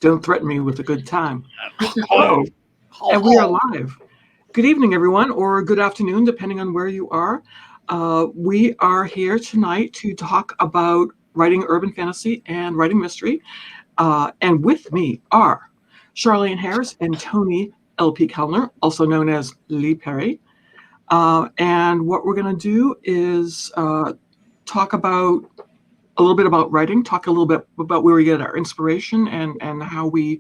Don't threaten me with a good time. Hello. And we are live. Good evening, everyone, or good afternoon, depending on where you are. We are here tonight to talk about writing urban fantasy and writing mystery. And with me are Charlaine Harris and Toni L.P. Kelner, also known as librarian. And what we're going to do is talk about a little bit about writing, talk a little bit about where we get our inspiration and how we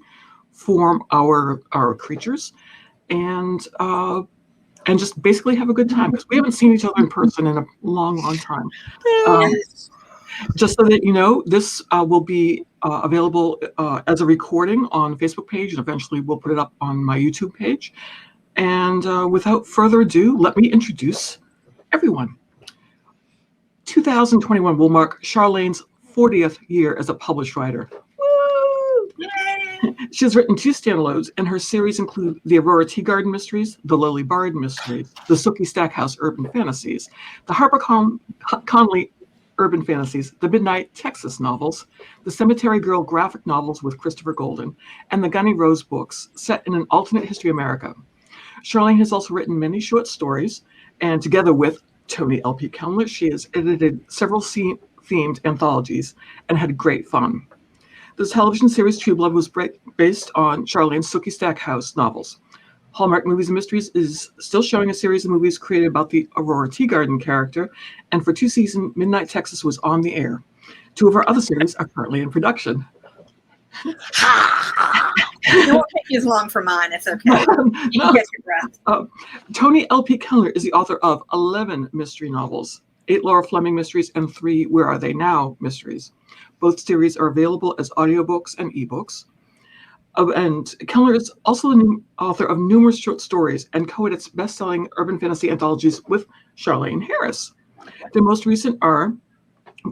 form our creatures, and just basically have a good time, because we haven't seen each other in person in a long time. Just so that you know, this will be available as a recording on the Facebook page, and eventually we'll put it up on my YouTube page. And without further ado, let me introduce everyone. 2021 will mark Charlaine's 40th year as a published writer. Woo! Yay! She has written 2 standalones, and her series include the Aurora Teagarden mysteries, the Lily Bard mysteries, the Sookie Stackhouse urban fantasies, the Harper Connelly urban fantasies, the Midnight Texas novels, the Cemetery Girl graphic novels with Christopher Golden, and the Gunnie Rose books set in an alternate history America. Charlaine has also written many short stories, and together with Toni L.P. Kelner, she has edited several themed anthologies and had great fun. The television series True Blood was based on Charlaine's Sookie Stackhouse novels. Hallmark Movies and Mysteries is still showing a series of movies created about the Aurora Teagarden character, and for 2 seasons, Midnight Texas was on the air. 2 of her other series are currently in production. It won't take you as long for mine. It's okay. You can get your breath. Toni L.P. Kelner is the author of 11 mystery novels, 8 Laura Fleming mysteries, and 3 Where Are They Now mysteries. Both series are available as audiobooks and ebooks. And Kelner is also the author of numerous short stories and co-edits best-selling urban fantasy anthologies with Charlaine Harris. The most recent are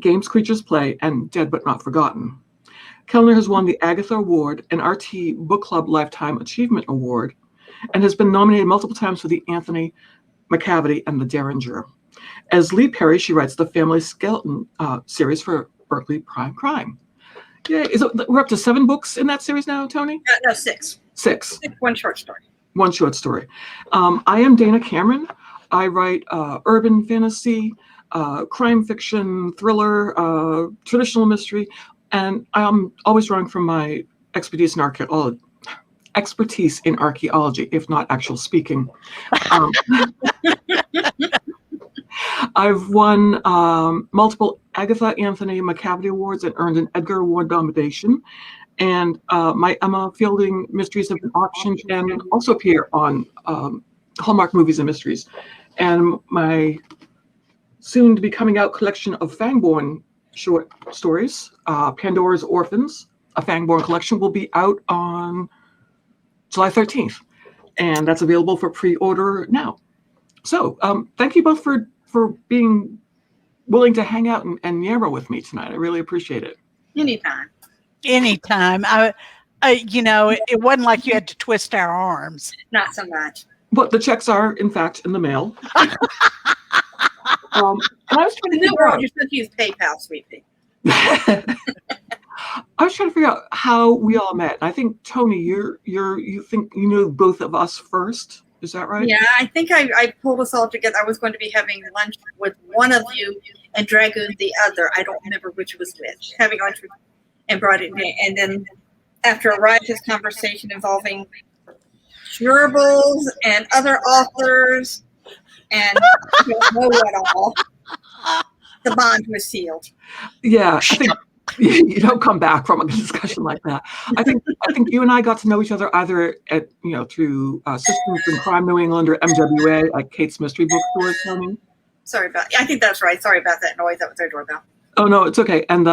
Games Creatures Play and Dead But Not Forgotten. Kelner has won the Agatha Award and RT Book Club Lifetime Achievement Award, and has been nominated multiple times for the Anthony, Macavity, and the Derringer. As Lee Perry, she writes the Family Skeleton series for Berkeley Prime Crime. Yeah, we're up to 7 books in that series now, Toni? No, 6. 6. 1 short story. 1 short story. I am Dana Cameron. I write urban fantasy, crime fiction, thriller, traditional mystery, and I'm always drawing from my expertise in archaeology, if not actual speaking. I've won multiple Agatha, Anthony, Macavity Awards, and earned an Edgar Award nomination. And my Emma Fielding mysteries have been optioned and also appear on Hallmark Movies and Mysteries. And my soon-to-be coming out collection of Fangborn short stories, Pandora's Orphans, a Fangborn collection, will be out on July 13th. And that's available for pre-order now. So thank you both for being willing to hang out and yarrow with me tonight. I really appreciate it. Anytime. It wasn't like you had to twist our arms. Not so much. But the checks are, in fact, in the mail. And I was trying to figure out. You're supposed to use PayPal, sweetie. I was trying to figure out how we all met. I think, Toni, you think you knew both of us first. Is that right? Yeah, I think I pulled us all together. I was going to be having lunch with one of you and Dragoon the other. I don't remember which was which. Having lunch with, and brought it in. And then after a riotous conversation involving gerbils and other authors and I don't know what all, the bond was sealed. Yeah, I think you don't come back from a discussion like that. I think you and I got to know each other either at through Systems in Crime New England or MWA, like Kate's Mystery Bookstore. Toni. Sorry about. I think that's right. Sorry about that noise. That was their doorbell. Oh no, it's okay. And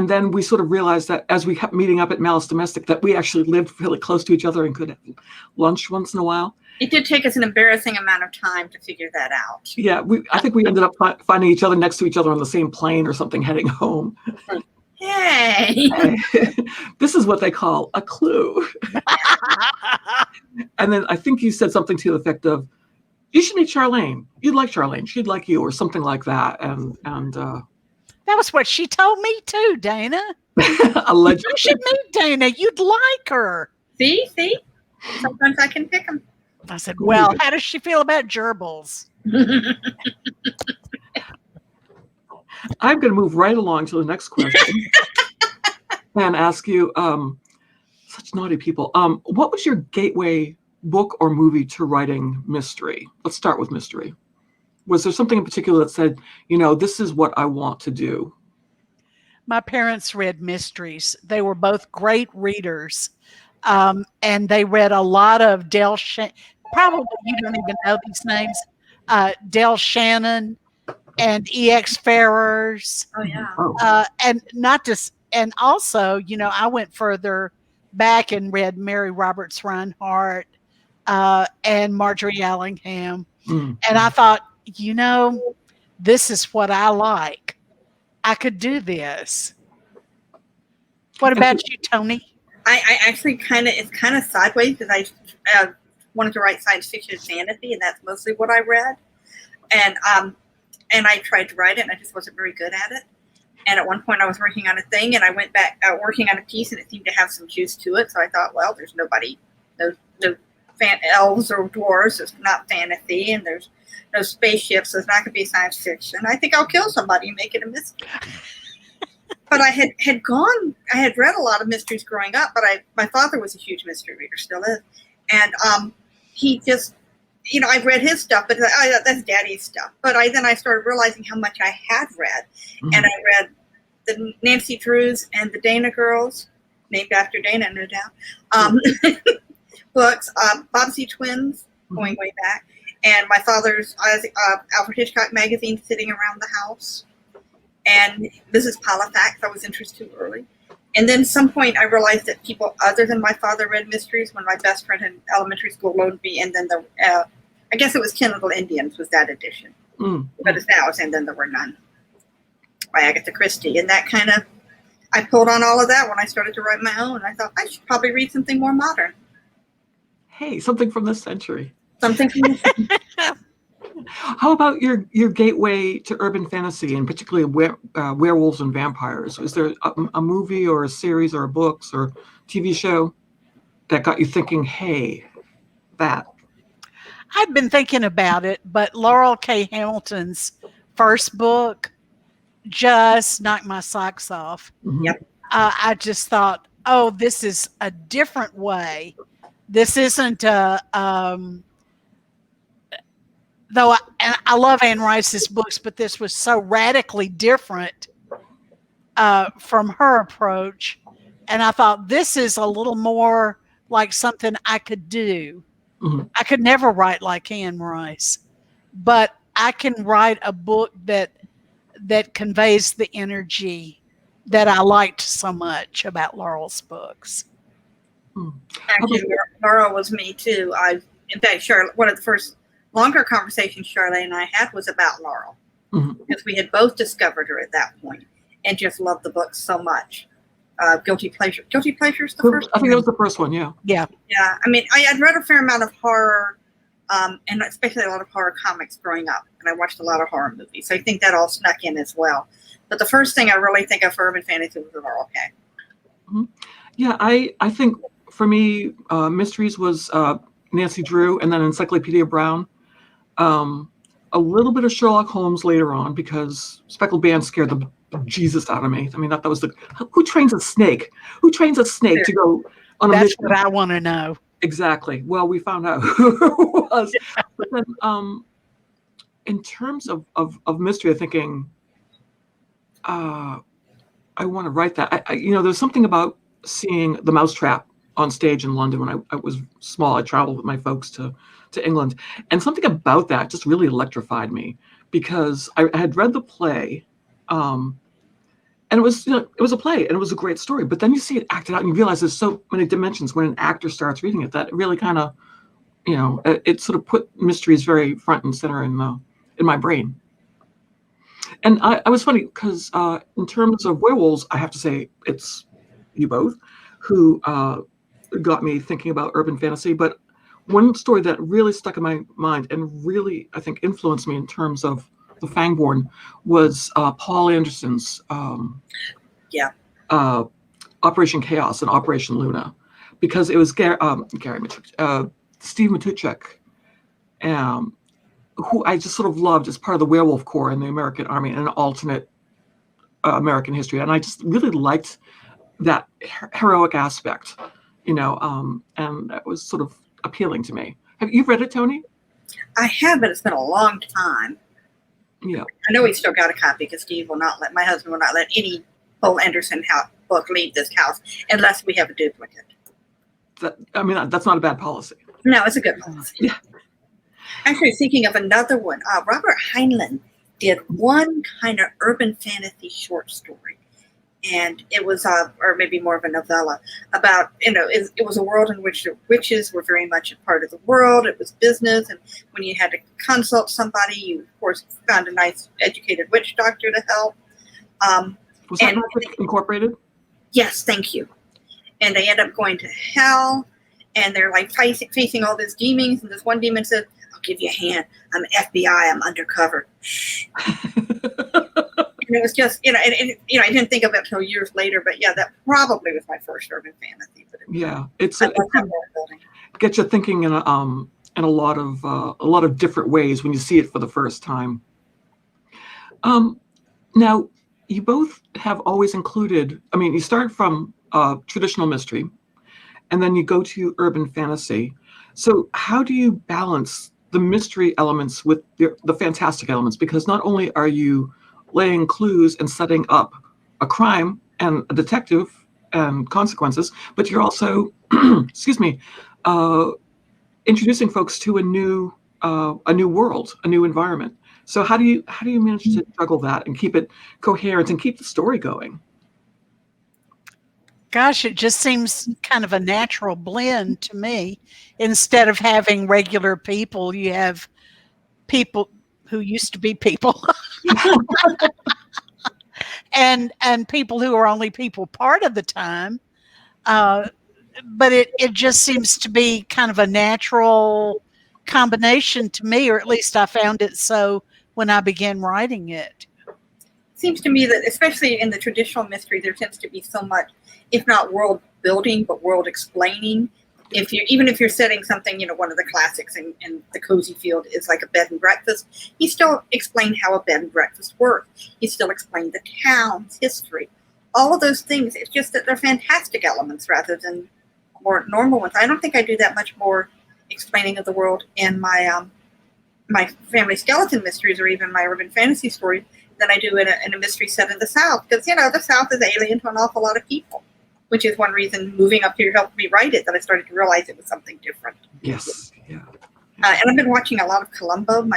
then we sort of realized that as we kept meeting up at Malice Domestic, that we actually lived really close to each other and could have lunch once in a while. It did take us an embarrassing amount of time to figure that out. Yeah, I think we ended up finding each other next to each other on the same plane or something heading home. Hey. This is what they call a clue. And then I think you said something to the effect of, you should meet Charlaine. You'd like Charlaine. She'd like you, or something like that. And That was what she told me too, Dana. Allegedly. You should meet Dana. You'd like her. See? Sometimes I can pick them. I said, well, how does she feel about gerbils? I'm going to move right along to the next question and ask you, such naughty people, what was your gateway book or movie to writing mystery? Let's start with mystery. Was there something in particular that said, this is what I want to do? My parents read mysteries. They were both great readers. And they read a lot of probably you don't even know these names, Del Shannon and E.X. Ferrers. Oh, yeah. And also, I went further back and read Mary Roberts Reinhardt and Marjorie Allingham. Mm. And I thought, this is what I like. I could do this. What about you, Toni? I actually it's kind of sideways because I wanted to write science fiction and fantasy, and that's mostly what I read. And I tried to write it, and I just wasn't very good at it. And at one point, I was working on a thing, and I went back working on a piece, and it seemed to have some juice to it. So I thought, well, there's no elves or dwarves. It's not fantasy, and there's no spaceships, so it's not going to be science fiction. I think I'll kill somebody and make it a mystery. But I had read a lot of mysteries growing up, but my father was a huge mystery reader, still is. And he just, I've read his stuff, but that's Daddy's stuff. But then I started realizing how much I had read. Mm-hmm. And I read the Nancy Drews and the Dana Girls, named after Dana, no doubt, books, Bobbsey Twins, going way back. And my father's Alfred Hitchcock magazine sitting around the house. And Mrs. Halifax, I was interested early. And then some point I realized that people other than my father read mysteries when my best friend in elementary school loaned me. And then I guess it was Ten Little Indians was that edition. Mm. But it's now, and then there were none, by Agatha Christie. And that I pulled on all of that when I started to write my own. I thought I should probably read something more modern. Hey, something from this century. Something from this century. How about your gateway to urban fantasy, and particularly werewolves and vampires? Is there a movie or a series or a books or TV show that got you thinking, hey, that? I've been thinking about it, but Laurel K. Hamilton's first book just knocked my socks off. Mm-hmm. Yep. I just thought, this is a different way. This isn't though I love Anne Rice's books, but this was so radically different from her approach. And I thought, this is a little more like something I could do. Mm-hmm. I could never write like Anne Rice, but I can write a book that conveys the energy that I liked so much about Laurel's books. Actually, Laurel was me too. In fact, one of the first longer conversations Charlaine and I had was about Laurel, because we had both discovered her at that point and just loved the book so much. Guilty Pleasure. Guilty Pleasure is the first one. I think that was the first one, yeah. Yeah. Yeah. I mean, I had read a fair amount of horror, and especially a lot of horror comics growing up, and I watched a lot of horror movies. So I think that all snuck in as well. But the first thing I really think of for urban fantasy was Laurel K. Mm-hmm. Yeah, I think for me, mysteries was Nancy Drew and then Encyclopedia Brown. A little bit of Sherlock Holmes later on, because Speckled Band scared the Jesus out of me. I mean, that was who trains a snake? Who trains a snake to go on a mission? That's what I want to know. Exactly. Well, we found out who it was. But then, in terms of mystery, I'm thinking, I want to write that. There's something about seeing The Mousetrap on stage in London when I was small. I traveled with my folks to England, and something about that just really electrified me, because I had read the play, and it was a play and it was a great story, but then you see it acted out and you realize there's so many dimensions when an actor starts reading it, that it really kind of it sort of put mysteries very front and center in my brain. And I was funny because in terms of werewolves, I have to say it's you both who got me thinking about urban fantasy. But one story that really stuck in my mind and really, I think, influenced me in terms of the Fangborn, was Paul Anderson's Operation Chaos and Operation Luna, because it was Steve Matuszek, who I just sort of loved as part of the Werewolf Corps in the American Army and an alternate American history. And I just really liked that heroic aspect, and that was sort of appealing to me. Have you read it, Toni? I have, but it's been a long time. Yeah. I know we still got a copy because my husband will not let any Paul Anderson book leave this house unless we have a duplicate. That's not a bad policy. No, it's a good policy. Yeah. Actually, thinking of another one, Robert Heinlein did one kind of urban fantasy short story. And it was, or maybe more of a novella, about, it was a world in which the witches were very much a part of the world. It was business. And when you had to consult somebody, you, of course, found a nice educated witch doctor to help. Was that Incorporated? Yes, thank you. And they end up going to hell, and they're like facing all these demons. And this one demon says, "I'll give you a hand. I'm FBI. I'm undercover." And it was just, I didn't think of it until years later. But yeah, that probably was my first urban fantasy. But it gets you thinking in a lot of different ways when you see it for the first time. Now, you both have always included, you start from traditional mystery, and then you go to urban fantasy. So how do you balance the mystery elements with the fantastic elements? Because not only are you laying clues and setting up a crime and a detective and consequences, but you're also, introducing folks to a new world, a new environment. So how do you manage to juggle that and keep it coherent and keep the story going? Gosh, it just seems kind of a natural blend to me. Instead of having regular people, you have people who used to be people. and people who are only people part of the time. But it just seems to be kind of a natural combination to me, or at least I found it so when I began writing it. Seems to me that, especially in the traditional mystery, there tends to be so much, if not world building, but world explaining. Even if you're setting something, one of the classics in the cozy field is like a bed and breakfast, you still explain how a bed and breakfast works. You still explain the town's history. All of those things, it's just that they're fantastic elements rather than more normal ones. I don't think I do that much more explaining of the world in my my family skeleton mysteries or even my urban fantasy stories than I do in a mystery set in the South. Because, the South is alien to an awful lot of people, which is one reason moving up here helped me write it, that I started to realize it was something different. Yes, yeah. And I've been watching a lot of Columbo.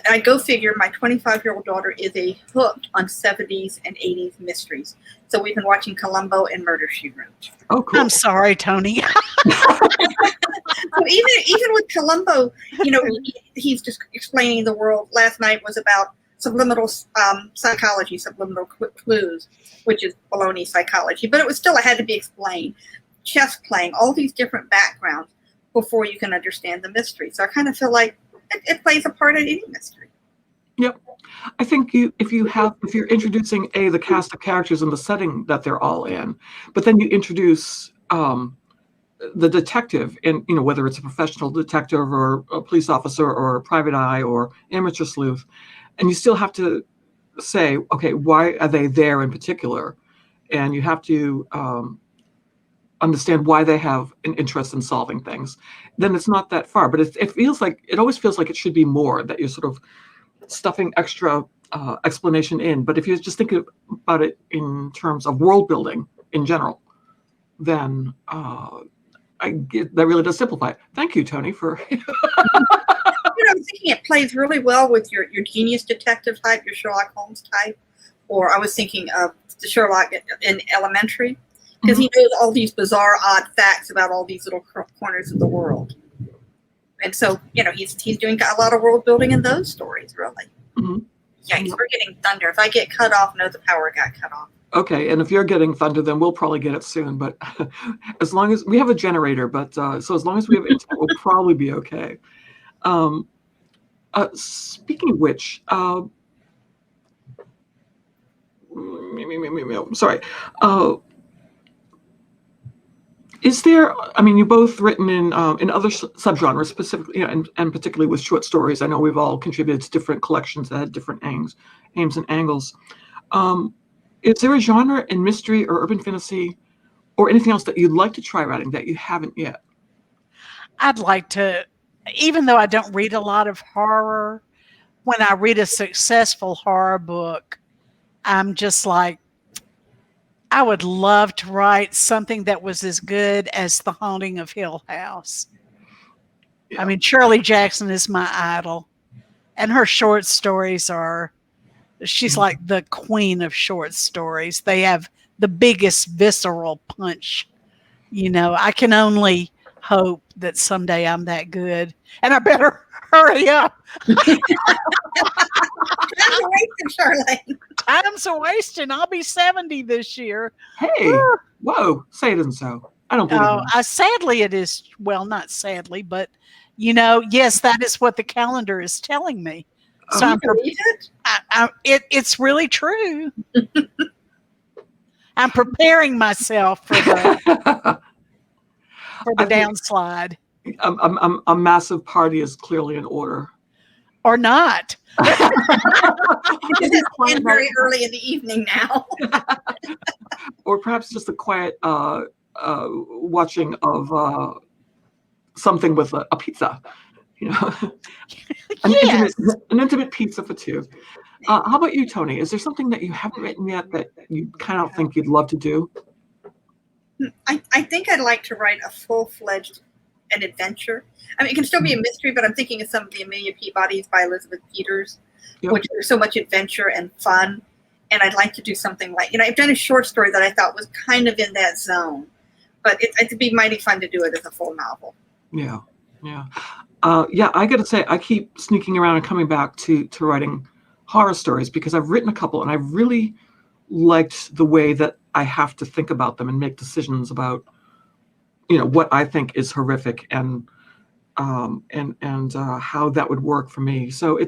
I go figure, my 25-year-old daughter is hooked on 70s and 80s mysteries. So we've been watching Columbo and Murder, She Wrote. Oh, cool. I'm sorry, Toni. So even with Columbo, he's just explaining the world. Last night was about subliminal psychology, subliminal clues, which is baloney psychology. But it was still, it had to be explained. Chess playing, all these different backgrounds before you can understand the mystery. So I kind of feel like it plays a part in any mystery. Yep. I think if you're introducing the cast of characters and the setting that they're all in, but then you introduce the detective, and whether it's a professional detective or a police officer or a private eye or amateur sleuth, and you still have to say, okay, why are they there in particular? And you have to understand why they have an interest in solving things. Then it's not that far, but it always feels like it should be more, that you're sort of stuffing extra explanation in. But if you just think about it in terms of world building in general, then that really does simplify it. Thank you, Toni, for. I'm thinking it plays really well with your genius detective type, your Sherlock Holmes type, or I was thinking of the Sherlock in Elementary, because he knows all these bizarre, odd facts about all these little corners of the world. And so, he's doing a lot of world building in those stories, really. Mm-hmm. Yikes, we're getting thunder. If I get cut off, know the power got cut off. Okay, and if you're getting thunder, then we'll probably get it soon. But as long as we have a generator, so as long as we have internet, we'll probably be okay. Speaking of which, sorry. Is there? I mean, you've both written in other subgenres, specifically, and particularly with short stories. I know we've all contributed to different collections that had different aims and angles. Is there a genre in mystery or urban fantasy, or anything else that you'd like to try writing that you haven't yet? I'd like to, even though I don't read a lot of horror, when I read a successful horror book, I'm just like, I would love to write something that was as good as The Haunting of Hill House. Yeah. I mean, Shirley Jackson is my idol, and her short stories she's like the queen of short stories. They have the biggest visceral punch. I can only hope that someday I'm that good, and I better hurry up. Time's wasting, Charlaine. Time's a wasting. I'll be 70 this year. Hey, whoa, say it isn't so. I don't believe that. Sadly, it is. Well, not sadly, but yes, that is what the calendar is telling me. So You believe it? It's really true. I'm preparing myself for the downslide. A massive party is clearly in order. Or not. This is planned very early in the evening now. Or perhaps just a quiet watching of something with a pizza. Yes. An intimate pizza for two. How about you, Toni? Is there something that you haven't written yet that you kind of think you'd love to do? I think I'd like to write a full-fledged an adventure. I mean, it can still be a mystery, but I'm thinking of some of the Amelia Peabodys by Elizabeth Peters, which there's so much adventure and fun. And I'd like to do something like, I've done a short story that I thought was kind of in that zone, but it'd be mighty fun to do it as a full novel. Yeah. I got to say, I keep sneaking around and coming back to writing horror stories because I've written a couple and I really liked the way that I have to think about them and make decisions about, what I think is horrific and how that would work for me. So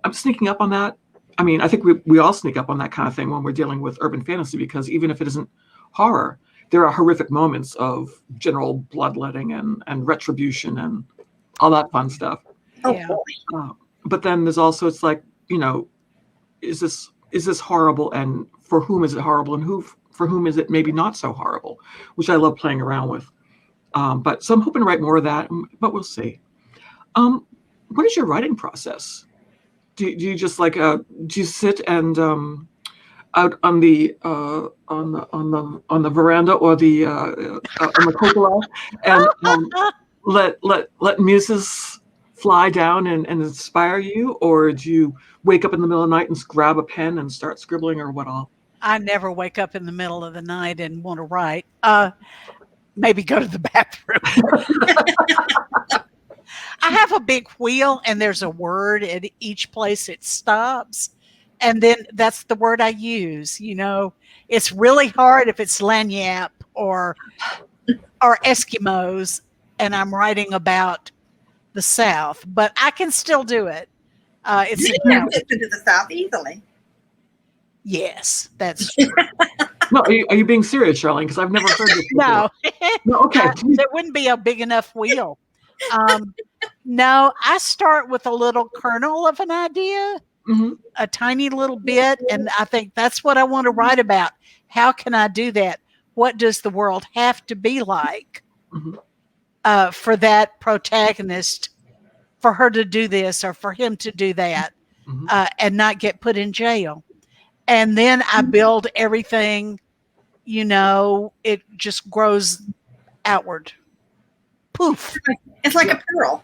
I'm sneaking up on that. I mean, I think we all sneak up on that kind of thing when we're dealing with urban fantasy, because even if it isn't horror, there are horrific moments of general bloodletting and retribution and all that fun stuff. Oh, Yeah. boy. But then there's also, it's like, is this horrible, and for whom is it horrible, and for whom is it maybe not so horrible, which I love playing around with. But so I'm hoping to write more of that, but we'll see. What is your writing process? Do you just do you sit and out on the veranda or the on the cupola and let muses fly down and inspire you, or do you wake up in the middle of the night and grab a pen and start scribbling, or what all? I never wake up in the middle of the night and want to write. Maybe go to the bathroom. I have a big wheel and there's a word at each place it stops. And then that's the word I use. It's really hard if it's lanyap or Eskimos and I'm writing about the South, but I can still do it. It's You can get into the South easily. Yes, that's true. No, are you being serious, Charlaine? Because I've never heard this before. No, okay. There wouldn't be a big enough wheel. No, I start with a little kernel of an idea, a tiny little bit, and I think that's what I want to write about. How can I do that? What does the world have to be like for that protagonist, for her to do this or for him to do that, and not get put in jail? And then I build everything, it just grows outward. Poof. It's like a pearl.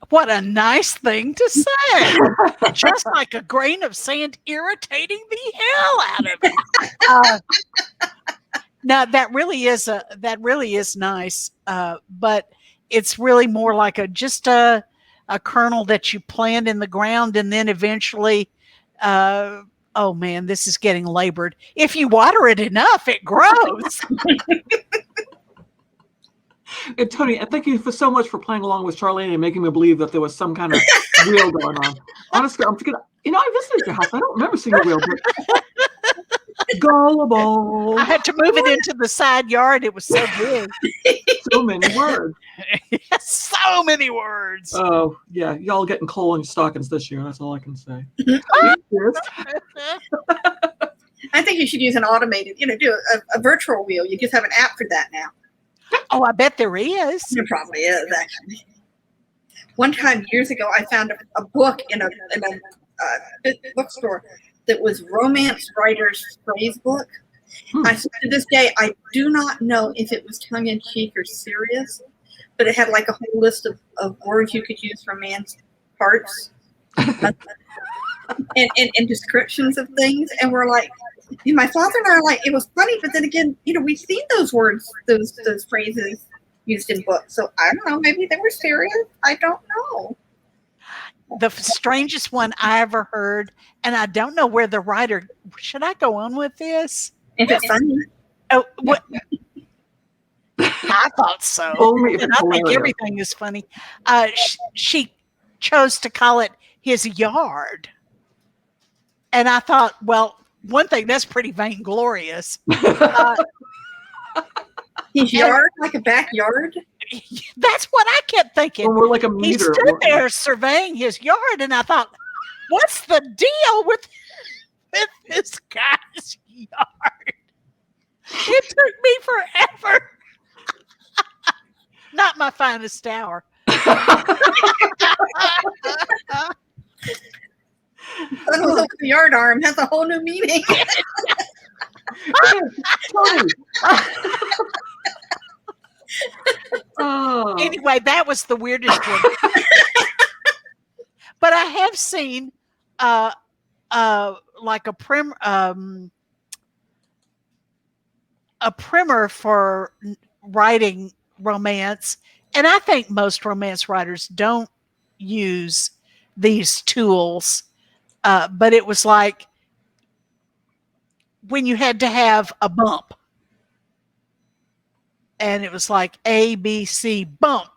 What a nice thing to say. Just like a grain of sand irritating the hell out of it. Now that really is nice. But it's really more like just a kernel that you plant in the ground, and then eventually, oh man, this is getting labored. If you water it enough, it grows. And Toni, and thank you for so much for playing along with Charlaine and making me believe that there was some kind of wheel going on. Honestly, I'm thinking, I visited your house. I don't remember seeing a wheel, but gullible. I had to move it into the side yard. It was so big. So many words. So many words. Oh, yeah. Y'all getting coal in your stockings this year. That's all I can say. I think you should use an automated, do a virtual wheel. You just have an app for that now. Oh, I bet there is. There probably is, actually. One time years ago, I found a book in a bookstore that was romance writers' phrase book. To this day, I do not know if it was tongue in cheek or serious, but it had like a whole list of words you could use for man's parts and descriptions of things. And we're like, my father and I are like, it was funny, but then again, we've seen those words, those phrases used in books. So I don't know, maybe they were serious. I don't know. The strangest one I ever heard, and I don't know where the writer, should I go on with this? If it's funny. Oh, what? I thought so. And I think everything is funny. She chose to call it his yard. And I thought, well, one thing, that's pretty vainglorious. His yard, like a backyard? That's what I kept thinking. Or more like a meter. He stood there surveying his yard, and I thought, what's the deal with this guy's yard? It took me forever. Not my finest hour. The yard arm has a whole new meaning. Anyway, that was the weirdest one. But I have seen like a primer for writing romance, and I think most romance writers don't use these tools, but it was like when you had to have a bump, and it was like A, B, C, bump.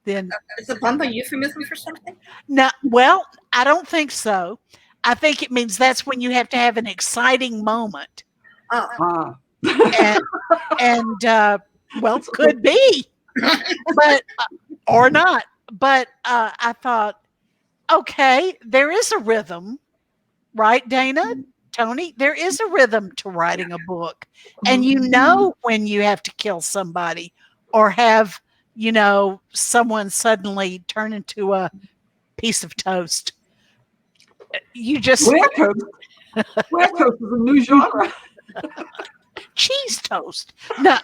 Then is a bump a euphemism for something? No, well, I don't think so. I think it means that's when you have to have an exciting moment. Oh. Well, could be, but or not. But I thought, okay, there is a rhythm, right, Dana? Toni, there is a rhythm to writing a book, and when you have to kill somebody or have someone suddenly turn into a piece of toast. You just Square toast. Square toast is a new genre. Cheese toast. No,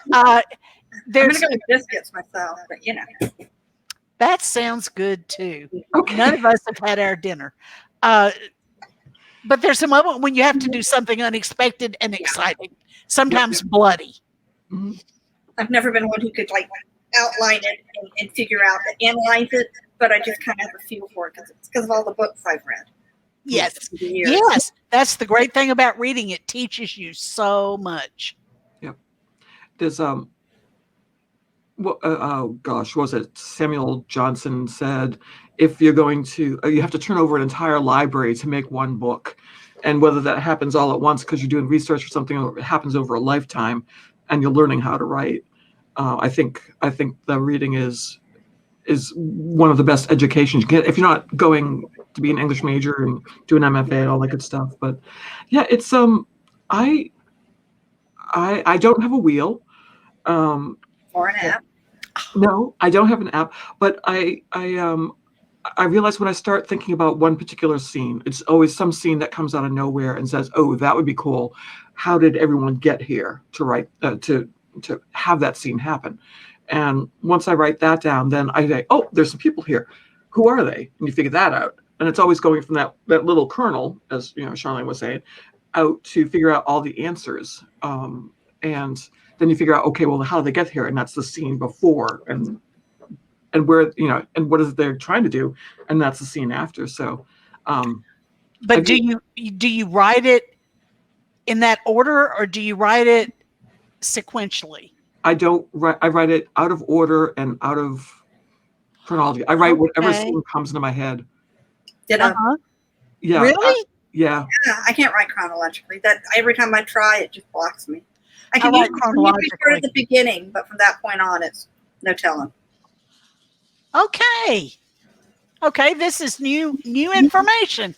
there's I'm gonna go with biscuits myself, but that sounds good too. Okay. None of us have had our dinner. But there's a moment when you have to do something unexpected and exciting, sometimes bloody. Mm-hmm. I've never been one who could outline it and figure out and analyze it, but I just kind of have a feel for it because of all the books I've read. Yes. Yes. That's the great thing about reading. It teaches you so much. Yeah. There's what was it? Samuel Johnson said, if you're going to, you have to turn over an entire library to make one book. And whether that happens all at once because you're doing research or something, or it happens over a lifetime and you're learning how to write. I think the reading is one of the best educations you get if you're not going to be an English major and do an MFA and all that good stuff. But yeah, it's I don't have a wheel. Or an app. No, I don't have an app, but I realize when I start thinking about one particular scene, it's always some scene that comes out of nowhere and says, "Oh, that would be cool. How did everyone get here to write to have that scene happen?" And once I write that down, then I say, "Oh, there's some people here. Who are they?" And you figure that out. And it's always going from that little kernel, as Charlaine was saying, out to figure out all the answers. And then you figure out, okay, well, how did they get here? And that's the scene before, and where, and what is it they're trying to do, and that's the scene after. So, but do you write it in that order, or do you write it sequentially? I don't write. I write it out of order and out of chronology. I write whatever Okay. scene comes into my head. Did Uh-huh. Yeah. Really? Yeah. I can't write chronologically. That every time I try, it just blocks me. I I can write usually chronologically. start at the beginning, but from that point on, it's no telling. Okay. Okay, this is new information.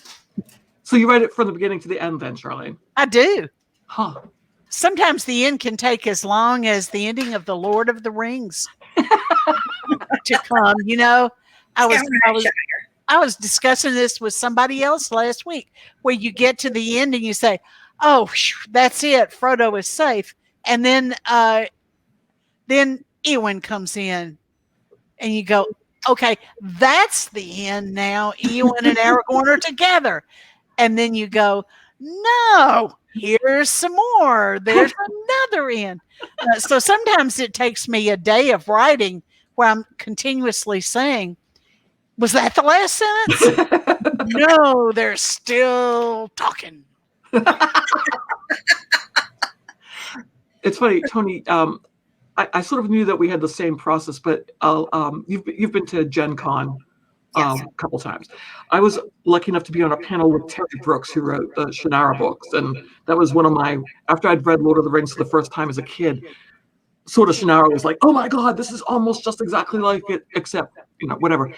So you write it from the beginning to the end, then, Charlaine? I do. Huh. Sometimes the end can take as long as the ending of the Lord of the Rings to come. You know, I was discussing this with somebody else last week, where you get to the end and you say, "Oh, that's it. Frodo is safe," and then Eowyn comes in, and you go, "Okay, that's the end now. Eowyn and Aragorn are together," and then you go, "No, here's some more. There's another end." So sometimes it takes me a day of writing where I'm continuously saying, "Was that the last sentence?" No, they're still talking. It's funny, Toni. I sort of knew that we had the same process, but you've been to Gen Con Yes. a couple times. I was lucky enough to be on a panel with Terry Brooks, who wrote the Shannara books, and that was one of my. After I'd read Lord of the Rings for the first time as a kid, sort of Shannara was like, "Oh my God, this is almost just exactly like it, except whatever."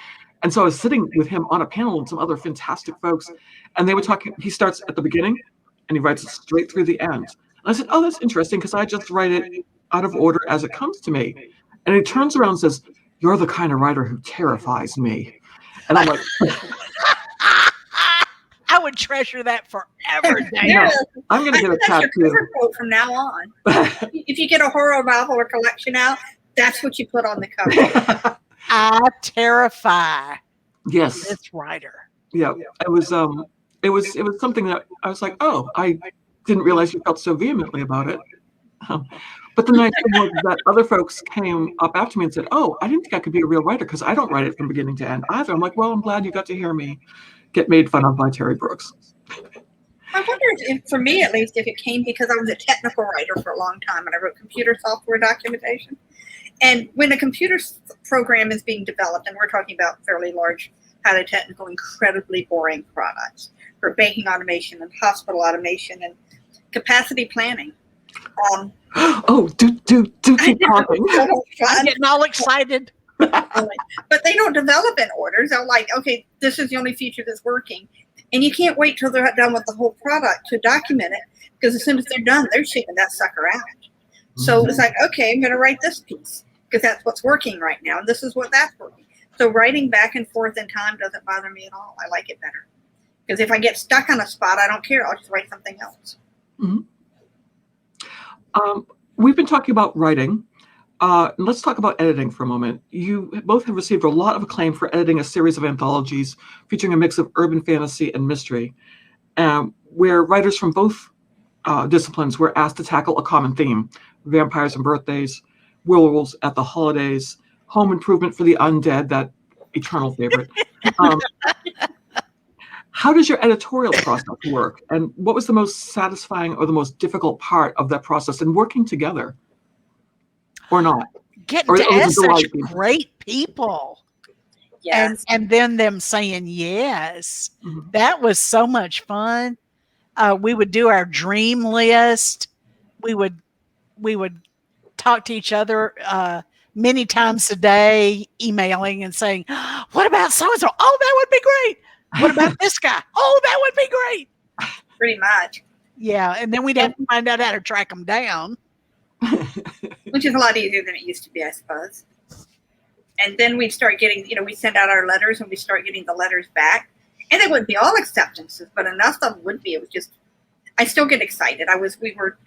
And so I was sitting with him on a panel with some other fantastic folks, and they were talking. He starts at the beginning, and he writes it straight through the end. And I said, "Oh, that's interesting, because I just write it out of order as it comes to me." And he turns around and says, "You're the kind of writer who terrifies me." And I'm like, I would treasure that forever, Dana. Yeah. I'm going to get a That's your tattoo. cover quote from now on. If you get a horror novel or collection out, that's what you put on the cover. I terrify Yes. this writer. Yeah. It was something that I was like, oh, I didn't realize you felt so vehemently about it. But the nice thing was that other folks came up after me and said, "Oh, I didn't think I could be a real writer, because I don't write it from beginning to end either." I'm like, "Well, I'm glad you got to hear me get made fun of by Terry Brooks." I wonder if, for me at least, if it came because I was a technical writer for a long time and I wrote computer software documentation. And when a computer program is being developed, and we're talking about fairly large, highly technical, incredibly boring products for banking automation and hospital automation and capacity planning. Oh, do keep talking. I'm getting all excited. But they don't develop in orders. They're like, okay, this is the only feature that's working. And you can't wait till they're done with the whole product to document it, because as soon as they're done, they're shipping that sucker out. So it's like, okay, I'm going to write this piece because that's what's working right now. And this is what that's working. So writing back and forth in time doesn't bother me at all. I like it better. Because if I get stuck on a spot, I don't care. I'll just write something else. Mm-hmm. We've been talking about writing. Let's talk about editing for a moment. You both have received a lot of acclaim for editing a series of anthologies featuring a mix of urban fantasy and mystery, where writers from both disciplines were asked to tackle a common theme: vampires and birthdays, werewolves at the holidays, home improvement for the undead, that eternal favorite. How does your editorial process work? And what was the most satisfying or the most difficult part of that process in working together? Or not? Getting to ask such great people. Yes. And then them saying yes. Mm-hmm. That was so much fun. We would do our dream list. We would talk to each other many times a day, emailing and saying, "What about so-and-so? Oh, that would be great. What about this guy? Oh, that would be great." Pretty much. Yeah, and then we'd have to find out how to track them down. Which is a lot easier than it used to be, I suppose. And then we'd start getting, we send out our letters and we start getting the letters back. And they wouldn't be all acceptances, but enough of them would be. It was just, I still get excited. We were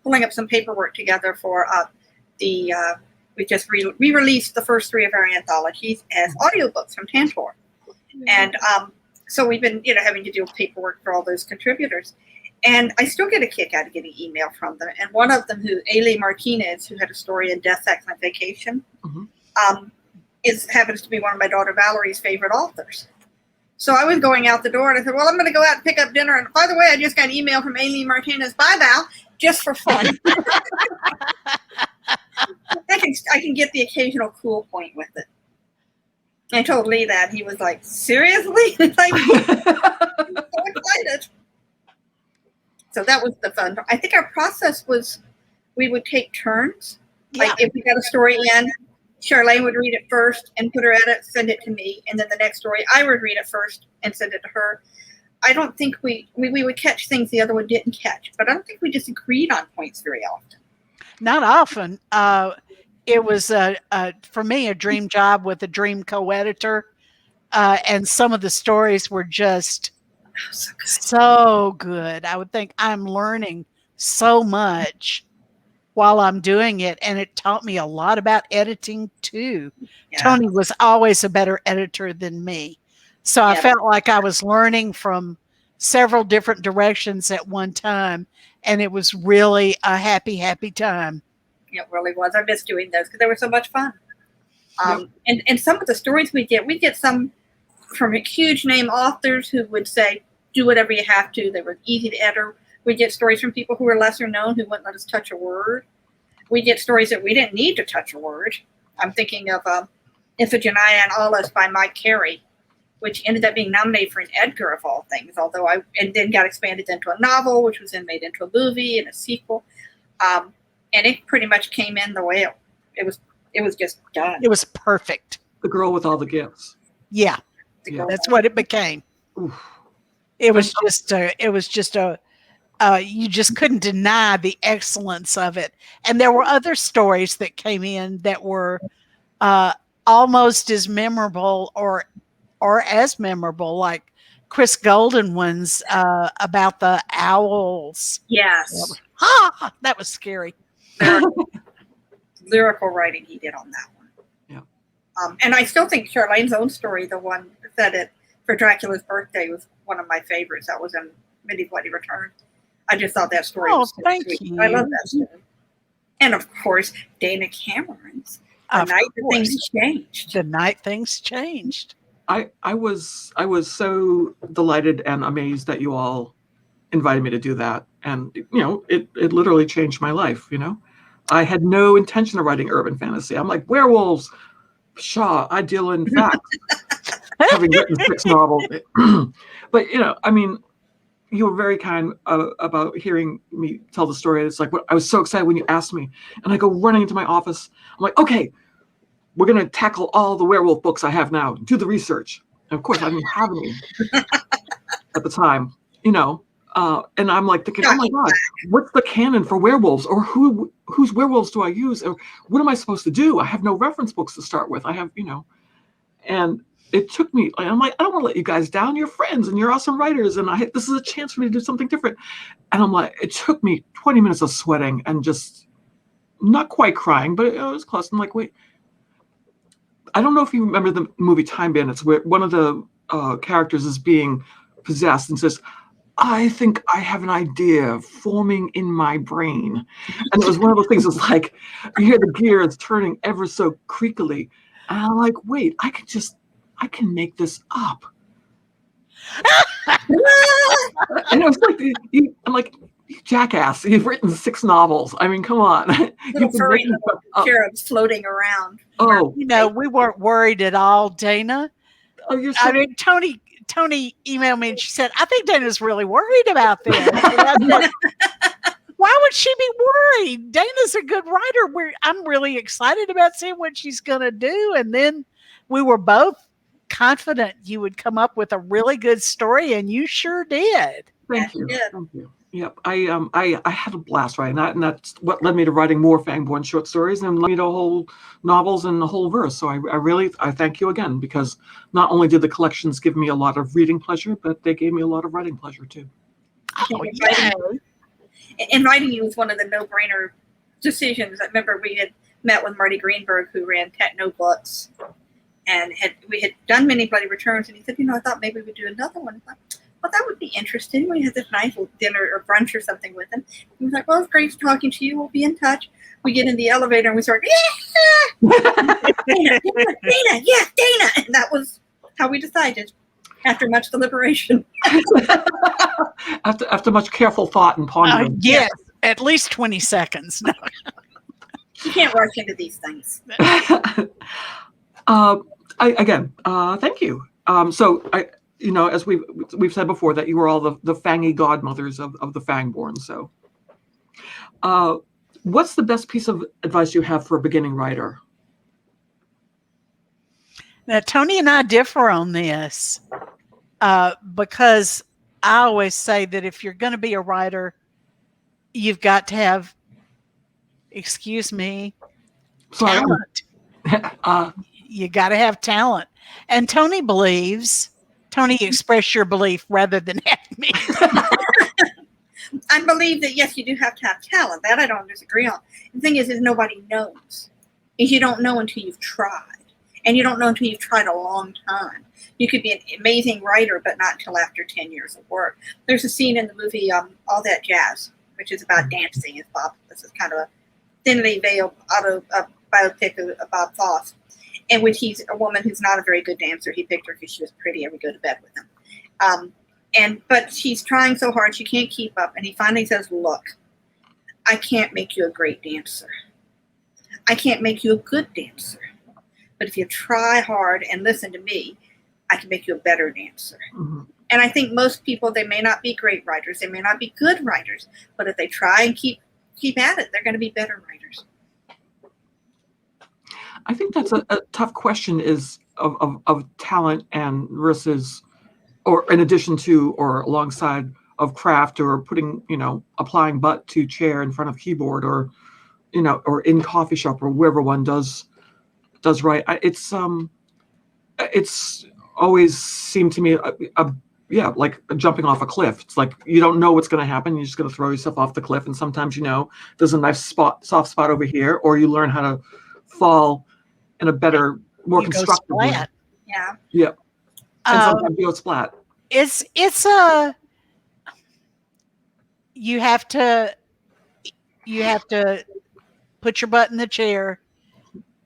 pulling up some paperwork together for we just re-released the first 3 of our anthologies as audiobooks from Tantor. And so we've been, having to do paperwork for all those contributors. And I still get a kick out of getting email from them. And one of them, Ailey Martinez, who had a story in Death, Sex, and Vacation, happens to be one of my daughter Valerie's favorite authors. So I was going out the door and I said, well, I'm going to go out and pick up dinner. And by the way, I just got an email from Ailey Martinez. Bye, Val, just for fun. I can get the occasional cool point with it. I told Lee that. He was like, seriously? Like, so excited. So that was the fun. I think our process was we would take turns. Like if we got a story in, Charlaine would read it first and put her edit, send it to me. And then the next story, I would read it first and send it to her. I don't think we would catch things the other one didn't catch, but I don't think we disagreed on points very often. Not often. It was, for me, a dream job with a dream co-editor. And some of the stories were just so good. I would think I'm learning so much while I'm doing it. And it taught me a lot about editing too. Yeah. Toni was always a better editor than me. So I felt like I was learning from several different directions at one time. And it was really a happy, happy time. It really was. I miss doing those because they were so much fun. And some of the stories we get some from huge name authors who would say, do whatever you have to. They were easy to edit. We get stories from people who were lesser known who wouldn't let us touch a word. We get stories that we didn't need to touch a word. I'm thinking of Iphigenia and Aulus by Mike Carey, which ended up being nominated for an Edgar of all things, and then got expanded into a novel, which was then made into a movie and a sequel. And it pretty much came in the way it was just done. It was perfect. The girl with all the gifts. Yeah. That's what it became. Oof. It was just you just couldn't deny the excellence of it. And there were other stories that came in that were almost as memorable or as memorable, like Chris Goldenwin's about the owls. Yes. That was scary. Lyrical writing he did on that one. Yeah. And I still think Charlaine's own story, the one that it for Dracula's birthday, was one of my favorites. That was in Many Bloody Returns. I just thought that story was so sweet. You. I love that story. And of course, Dana Cameron's The Night Things Changed. The Night Things Changed. I was so delighted and amazed that you all invited me to do that. And, it literally changed my life, I had no intention of writing urban fantasy. I'm like, werewolves, Shaw, I deal in facts, having written 6 novels. But, you were very kind about hearing me tell the story. It's like, I was so excited when you asked me. And I go running into my office. I'm like, okay, we're going to tackle all the werewolf books I have now, do the research. And of course, I didn't have any at the time, and I'm like thinking, oh my God, what's the canon for werewolves? Or whose werewolves do I use? Or what am I supposed to do? I have no reference books to start with. I have, and it took me, I'm like, I don't want to let you guys down. You're friends and you're awesome writers. And this is a chance for me to do something different. And I'm like, it took me 20 minutes of sweating and just not quite crying, but it was close. I'm like, wait, I don't know if you remember the movie Time Bandits, where one of the characters is being possessed and says, I think I have an idea forming in my brain. And it was one of those things that's like, you hear the gears turning ever so creakily. And I'm like, wait, I can make this up. And it was like, I'm like, you jackass, you've written 6 novels. I mean, come on. Little furry cherubs floating around. Oh. We weren't worried at all, Dana. Oh, you're so... I mean, Toni emailed me and she said, I think Dana's really worried about this. Said, why would she be worried? Dana's a good writer. I'm really excited about seeing what she's going to do. And then we were both confident you would come up with a really good story, and you sure did. Thank you. Thank you. Yep. I had a blast writing that, and that's what led me to writing more Fangborn short stories and led me to whole novels and the whole verse. So I thank you again, because not only did the collections give me a lot of reading pleasure, but they gave me a lot of writing pleasure too. Oh, yeah. Inviting you was one of the no-brainer decisions. I remember we had met with Marty Greenberg, who ran Techno Books, and we had done Many Bloody Returns, and he said, I thought maybe we'd do another one. I thought, well, that would be interesting. We had this nice little dinner or brunch or something with him. He was like, well, it's great talking to you. We'll be in touch. We get in the elevator and we start, Dana, yes, Dana. And that was how we decided after much deliberation. after much careful thought and pondering. Yes, at least 20 seconds. No. You can't rush into these things. Thank you. As we've said before, that you were all the fangy godmothers of the Fangborn. So, what's the best piece of advice you have for a beginning writer? Now, Toni and I differ on this because I always say that if you're going to be a writer, you've got to have, excuse me, talent. You got to have talent. And Toni believes, Toni, express your belief rather than have me. I believe that, yes, you do have to have talent. That I don't disagree on. The thing is nobody knows. Is you don't know until you've tried. And you don't know until you've tried a long time. You could be an amazing writer, but not until after 10 years of work. There's a scene in the movie All That Jazz, which is about dancing. This is kind of a thinly veiled biopic of Bob Fosse, in which he's a woman who's not a very good dancer. He picked her because she was pretty and would go to bed with him. But she's trying so hard, she can't keep up. And he finally says, look, I can't make you a great dancer. I can't make you a good dancer. But if you try hard and listen to me, I can make you a better dancer. Mm-hmm. And I think most people, they may not be great writers. They may not be good writers. But if they try and keep at it, they're going to be better writers. I think that's a tough question, is of talent and versus, or in addition to, or alongside of craft, or putting, applying butt to chair in front of keyboard, or, or in coffee shop, or wherever one does write. It's always seemed to me like jumping off a cliff. It's like you don't know what's going to happen. You're just going to throw yourself off the cliff, and sometimes there's a nice soft spot over here, or you learn how to fall in a better, more constructive way. Yeah. Yeah. And sometimes you go splat. It's you have to put your butt in the chair.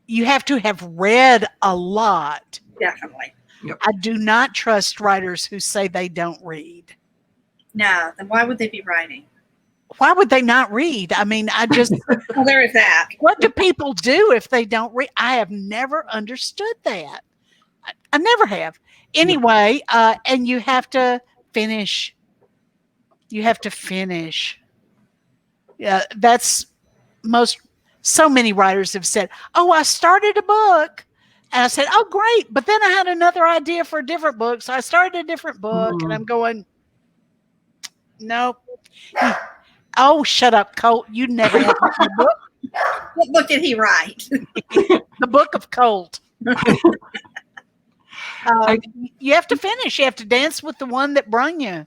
You have to have read a lot. Definitely. Yep. I do not trust writers who say they don't read. No, then why would they be writing? Why would they not read? I mean, well, there is that. What do people do if they don't read? I have never understood that. I never have. Anyway, and you have to finish. Yeah, that's so many writers have said, oh, I started a book. And I said, oh, great. But then I had another idea for a different book. So I started a different book. And I'm going, nope. Oh, shut up, Colt. You never have written a book. What book did he write? The Book of Colt. You have to finish. You have to dance with the one that brung you.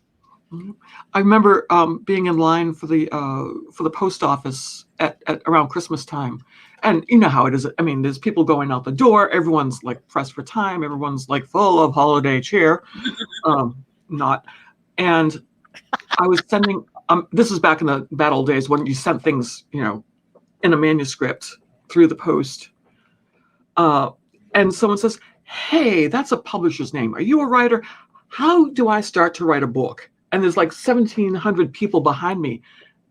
I remember being in line for the post office at around Christmas time. And you know how it is. I mean, there's people going out the door. Everyone's like pressed for time. Everyone's like full of holiday cheer. Not. And I was sending, this is back in the bad old days when you sent things, in a manuscript through the post. And someone says, hey, that's a publisher's name. Are you a writer? How do I start to write a book? And there's like 1,700 people behind me.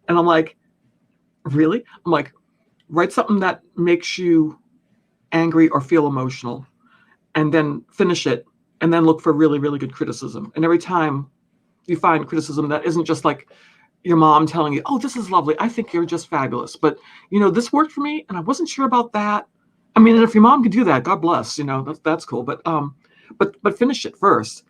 And I'm like, really? I'm like, write something that makes you angry or feel emotional, and then finish it, and then look for really, really good criticism. And every time you find criticism that isn't just like your mom telling you, oh, this is lovely, I think you're just fabulous, but this worked for me and I wasn't sure about that. I mean, and if your mom could do that, God bless, that's cool. But finish it first.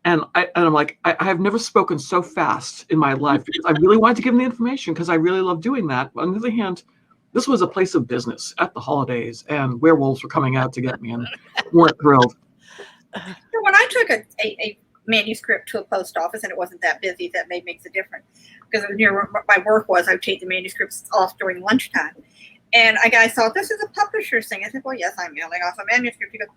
And I'm like, I have never spoken so fast in my life, because I really wanted to give them the information, because I really love doing that. But on the other hand, this was a place of business at the holidays, and werewolves were coming out to get me and weren't thrilled. When I took a manuscript to a post office and it wasn't that busy, that makes a difference. Because it was near where my work was, I would take the manuscripts off during lunchtime. And a guy saw, this is a publisher's thing. I said, well, yes, I'm mailing off a manuscript. He goes,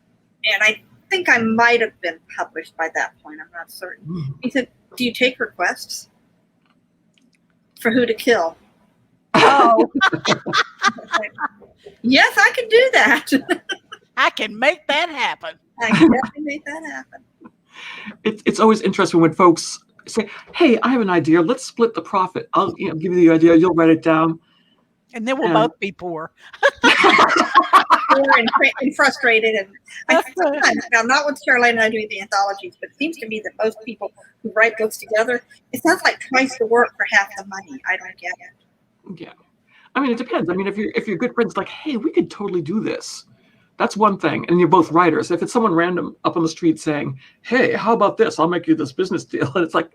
and I think I might have been published by that point. I'm not certain. He said, do you take requests? For who to kill? Oh. Yes, I can do that. I can make that happen. I can definitely make that happen. It's always interesting when folks say, hey, I have an idea. Let's split the profit. I'll give you the idea. You'll write it down. And then we'll And- both be poor. and frustrated. And I sometimes, now not with Charlaine and I doing the anthologies, but it seems to me that most people who write books together, it sounds like twice the work for half the money. I don't get it. Yeah. I mean, it depends. I mean, if you're good friends, like, hey, we could totally do this. That's one thing. And you're both writers. If it's someone random up on the street saying, hey, how about this? I'll make you this business deal. And it's like,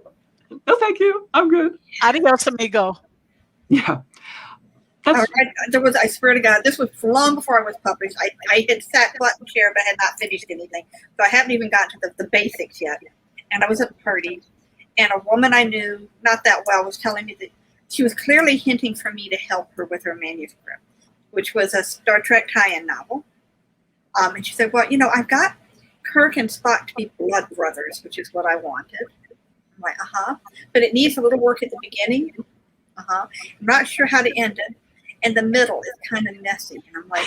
no, thank you. I'm good. Adios, amigo. Yeah. That's I swear to God, this was long before I was published. I had sat flat in the chair, but had not finished anything. So I haven't even gotten to the basics yet. And I was at a party, and a woman I knew not that well was telling me that she was clearly hinting for me to help her with her manuscript, which was a Star Trek tie-in novel. And she said, well, I've got Kirk and Spock to be blood brothers, which is what I wanted. I'm like, but it needs a little work at the beginning. I'm not sure how to end it. And the middle is kind of messy. And I'm like,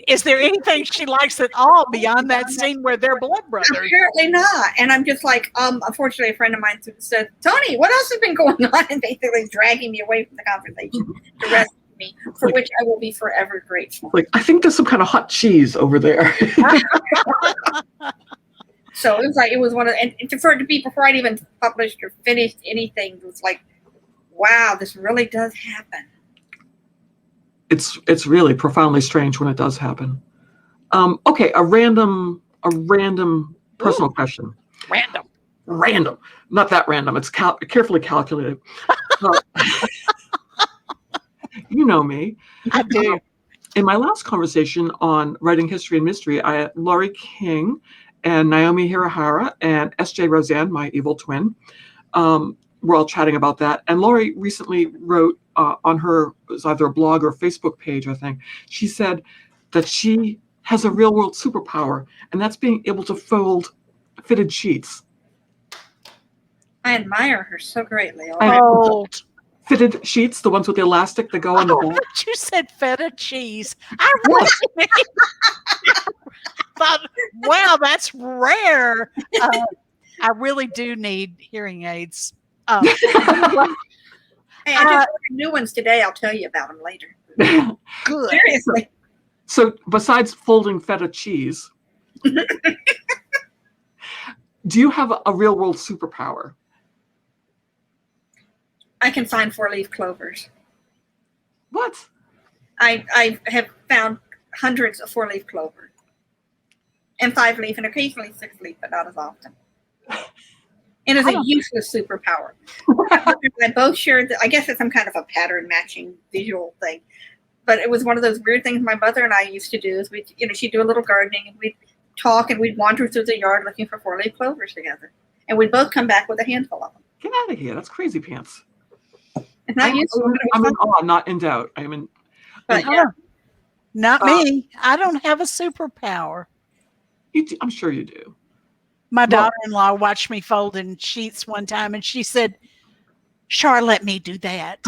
is there anything she likes at all beyond that scene where they're blood brothers? Apparently not. And I'm just like, unfortunately, a friend of mine said, Toni, what else has been going on? And basically dragging me away from the conversation to rescue me, for which I will be forever grateful. like, I think there's some kind of hot cheese over there. So it was one of, and for it to be before I'd even published or finished anything, it was like, wow, this really does happen. It's really profoundly strange when it does happen. Okay, a random personal question. Random, not that random. It's carefully calculated. You know me. I do. In my last conversation on writing history and mystery, I had Laurie King and Naomi Hirahara and S.J. Roseanne, my evil twin. We're all chatting about that. And Laurie recently wrote on her, it was either a blog or Facebook page, I think, she said that she has a real world superpower, and that's being able to fold fitted sheets. I admire her so greatly. Fold. Fitted sheets, the ones with the elastic that go on the back. You said feta cheese. I really thought, wow, that's rare. I really do need hearing aids. Hey, I just ordered new ones today. I'll tell you about them later. Good. Seriously. So besides folding feta cheese, do you have a real world superpower? I can find 4-leaf clovers. What? I have found hundreds of 4-leaf clover. And 5-leaf and occasionally 6-leaf, but not as often. It is a useless superpower. I both shared that. I guess it's some kind of a pattern matching visual thing. But it was one of those weird things my mother and I used to do. Is she'd do a little gardening, and we'd talk, and we'd wander through the yard looking for 4-leaf clovers together, and we'd both come back with a handful of them. Get out of here! That's crazy pants. It's not useful. I'm in awe, not in doubt. I'm in. But yeah. Not me. I don't have a superpower. You do, I'm sure you do. My daughter-in-law watched me folding sheets one time, and she said, "Char, let me do that."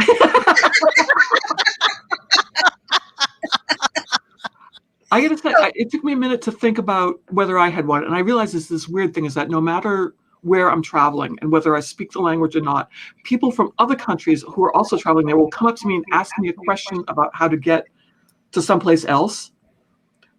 I gotta say, it took me a minute to think about whether I had one, and I realized this weird thing is that no matter where I'm traveling and whether I speak the language or not, people from other countries who are also traveling there will come up to me and ask me a question about how to get to someplace else.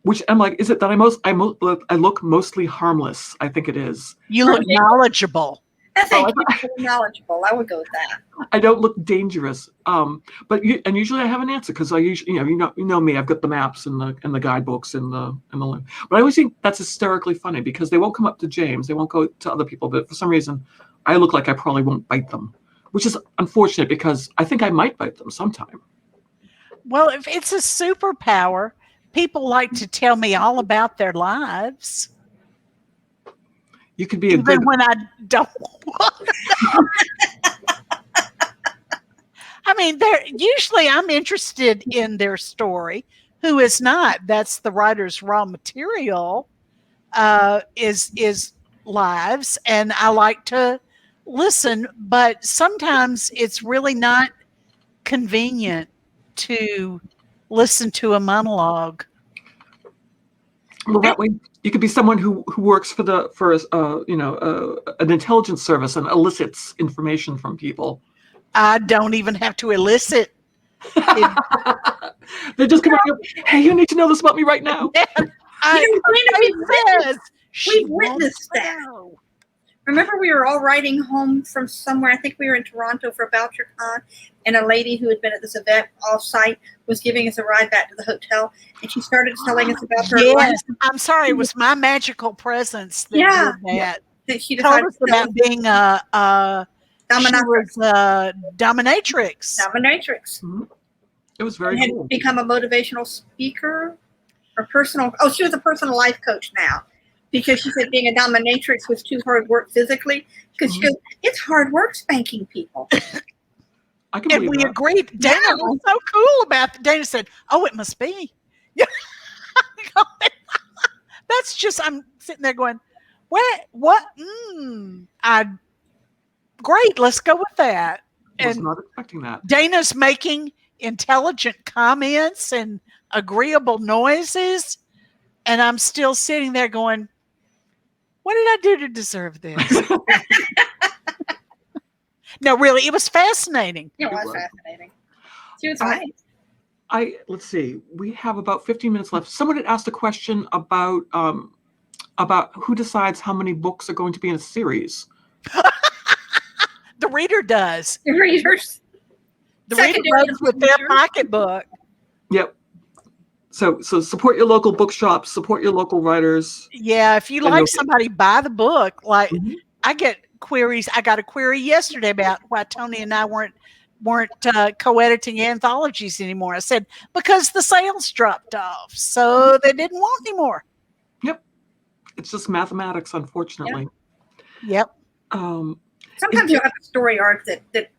Which I'm like, is it that I look mostly harmless? I think it is. You look knowledgeable. I think you're knowledgeable. I would go with that. I don't look dangerous. But usually I have an answer because I usually, you know me. I've got the maps and the guidebooks and the. But I always think that's hysterically funny because they won't come up to James. They won't go to other people. But for some reason, I look like I probably won't bite them, which is unfortunate because I think I might bite them sometime. Well, if it's a superpower, people like to tell me all about their lives. You could be even when I don't want to. I mean, usually I'm interested in their story. Who is not? That's the writer's raw material. Is lives, and I like to listen. But sometimes it's really not convenient to listen to a monologue. Well, that way you could be someone who works for an intelligence service and elicits information from people. I don't even have to elicit. They're just coming up. Hey, you need to know this about me right now. We've witnessed that. Remember, we were all riding home from somewhere. I think we were in Toronto for BoucherCon, and a lady who had been at this event off-site was giving us a ride back to the hotel, and she started telling us about her life. Yes, I'm sorry. It was my magical presence that did that. That she told decided us about being a dominatrix. Mm-hmm. It was very cool. Had become a motivational speaker or personal. Oh, she was a personal life coach now. Because she said being a dominatrix was too hard work physically. Because she goes, it's hard work spanking people. I can believe that. Agreed. Dana was so cool about it. Dana said, "Oh, it must be." That's just. I'm sitting there going, "What? Great. Let's go with that." I was not expecting that. Dana's making intelligent comments and agreeable noises, and I'm still sitting there going, what did I do to deserve this? No, really, it was fascinating. It was fascinating. She was nice. Let's see. We have about 15 minutes left. Someone had asked a question about who decides how many books are going to be in a series. The reader does. The readers. The reader goes with their pocketbook. Yep. So support your local bookshops, support your local writers. Yeah, if you like somebody, buy the book. Like I get queries. I got a query yesterday about why Toni and I weren't co-editing anthologies anymore. I said because the sales dropped off, so they didn't want any more. Yep, it's just mathematics, unfortunately. Yep. Sometimes you have a story arc that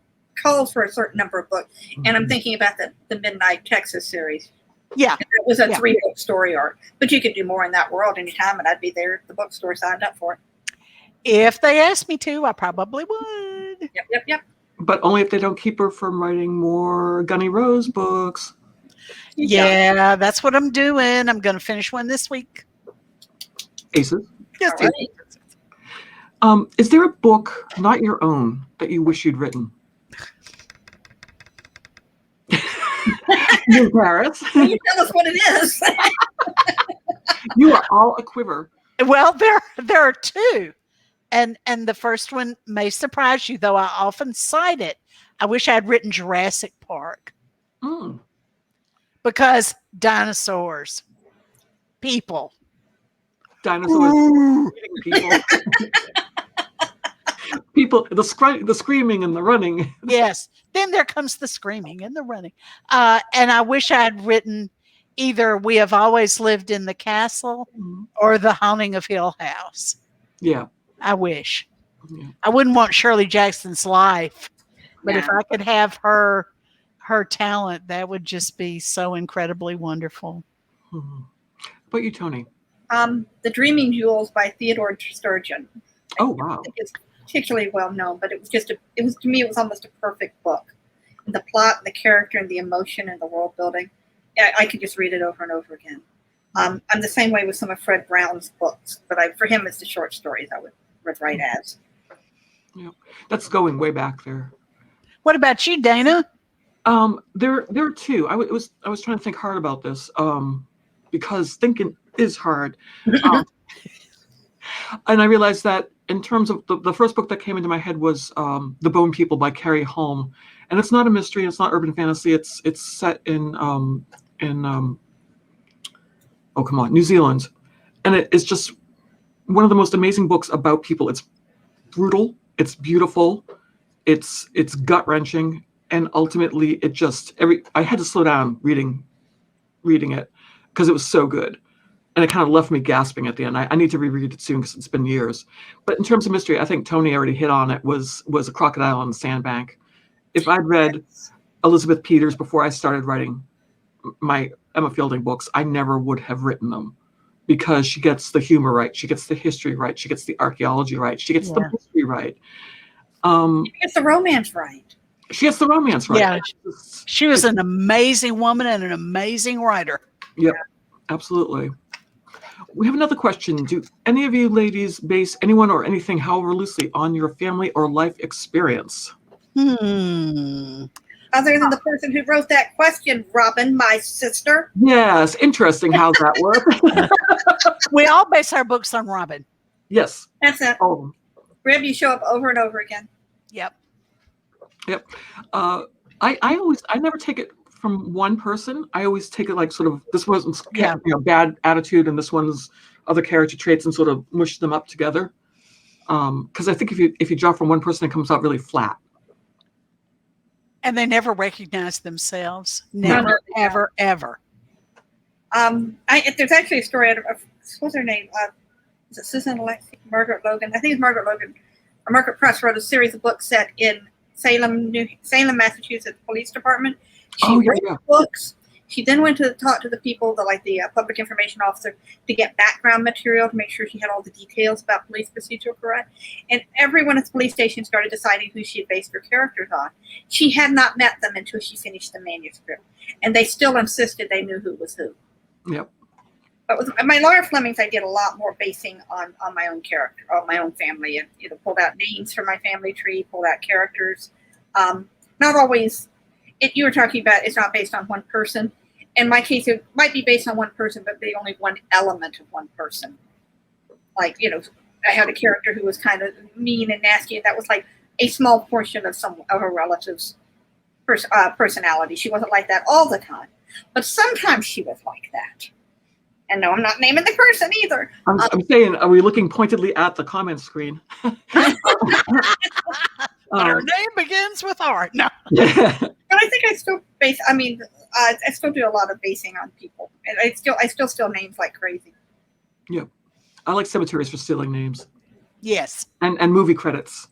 calls for a certain number of books, and I'm thinking about the Midnight Texas series. Yeah. It was a 3-book story arc, but you could do more in that world anytime, and I'd be there if the bookstore signed up for it. If they asked me to, I probably would. Yep. But only if they don't keep her from writing more Gunnie Rose books. Yeah, that's what I'm doing. I'm going to finish one this week. Aces. Just Right. Is there a book, not your own, that you wish you'd written? You, Paris. You tell us what it is. You are all a quiver. Well, there are two. And the first one may surprise you, though I often cite it. I wish I had written Jurassic Park. Because dinosaurs, people. Dinosaurs, people, the screaming and the running. Yes. Then there comes the screaming and the running. And I wish I had written either We Have Always Lived in the Castle or The Haunting of Hill House. Yeah. I wish. Yeah. I wouldn't want Shirley Jackson's life, but if I could have her talent, that would just be so incredibly wonderful. How about you, Toni? The Dreaming Jewels by Theodore Sturgeon. Oh, wow. It's particularly well known, but it was to me, it was almost a perfect book. And the plot, and the character, and the emotion, and the world building. I could just read it over and over again. I'm the same way with some of Fred Brown's books, but for him, it's the short stories I would write as. Yeah, that's going way back there. What about you, Dana? There are two. I was trying to think hard about this because thinking is hard. And I realized that in terms of the first book that came into my head was The Bone People by Carrie Holm. And it's not a mystery, it's not urban fantasy, it's set in New Zealand. And it is just one of the most amazing books about people. It's brutal, it's beautiful, it's gut-wrenching, and ultimately it just I had to slow down reading it because it was so good. And it kind of left me gasping at the end. I need to reread it soon because it's been years. But in terms of mystery, I think Toni already hit on it, was A Crocodile on the Sandbank. If I'd read Elizabeth Peters before I started writing my Emma Fielding books, I never would have written them because she gets the humor right. She gets the history right. She gets the archaeology right. She gets the mystery right. She gets the romance right. She gets the romance right. Yeah, she was an amazing woman and an amazing writer. Yep, absolutely. We have another question. Do any of you ladies base anyone or anything, however loosely, on your family or life experience? Other than the person who wrote that question, Robin, my sister. Yes, interesting how that works. We all base our books on Robin. Yes. That's it. Oh. Rib, you show up over and over again. Yep. I never take it from one person. I always take it like sort of this one's bad attitude and this one's other character traits and sort of mush them up together. Because I think if you draw from one person, it comes out really flat. And they never recognize themselves. Never, ever, ever. There's actually a story out of what's her name? Is it Susan Alexi? Margaret Logan? I think it's Margaret Logan. Margaret Press wrote a series of books set in Salem, Massachusetts Police Department. She wrote books. She then went to talk to the people, the public information officer, to get background material to make sure she had all the details about police procedural correct. And everyone at the police station started deciding who she had based her characters on. She had not met them until she finished the manuscript, and they still insisted they knew who was who. Yep. But with my Laura Flemings, I did a lot more basing on my own character, on my own family, and pulled out names from my family tree, pulled out characters. Not always. You were talking about it's not based on one person. In my case, it might be based on one person, but be only one element of one person. Like, I had a character who was kind of mean and nasty, and that was like a small portion of some of her relatives' personality. She wasn't like that all the time, but sometimes she was like that. And no, I'm not naming the person either. I'm saying, are we looking pointedly at the comment screen? Our name begins with R. No. But I think I still base. I mean, I still do a lot of basing on people, and I still steal names like crazy. Yeah, I like cemeteries for stealing names. Yes, and movie credits.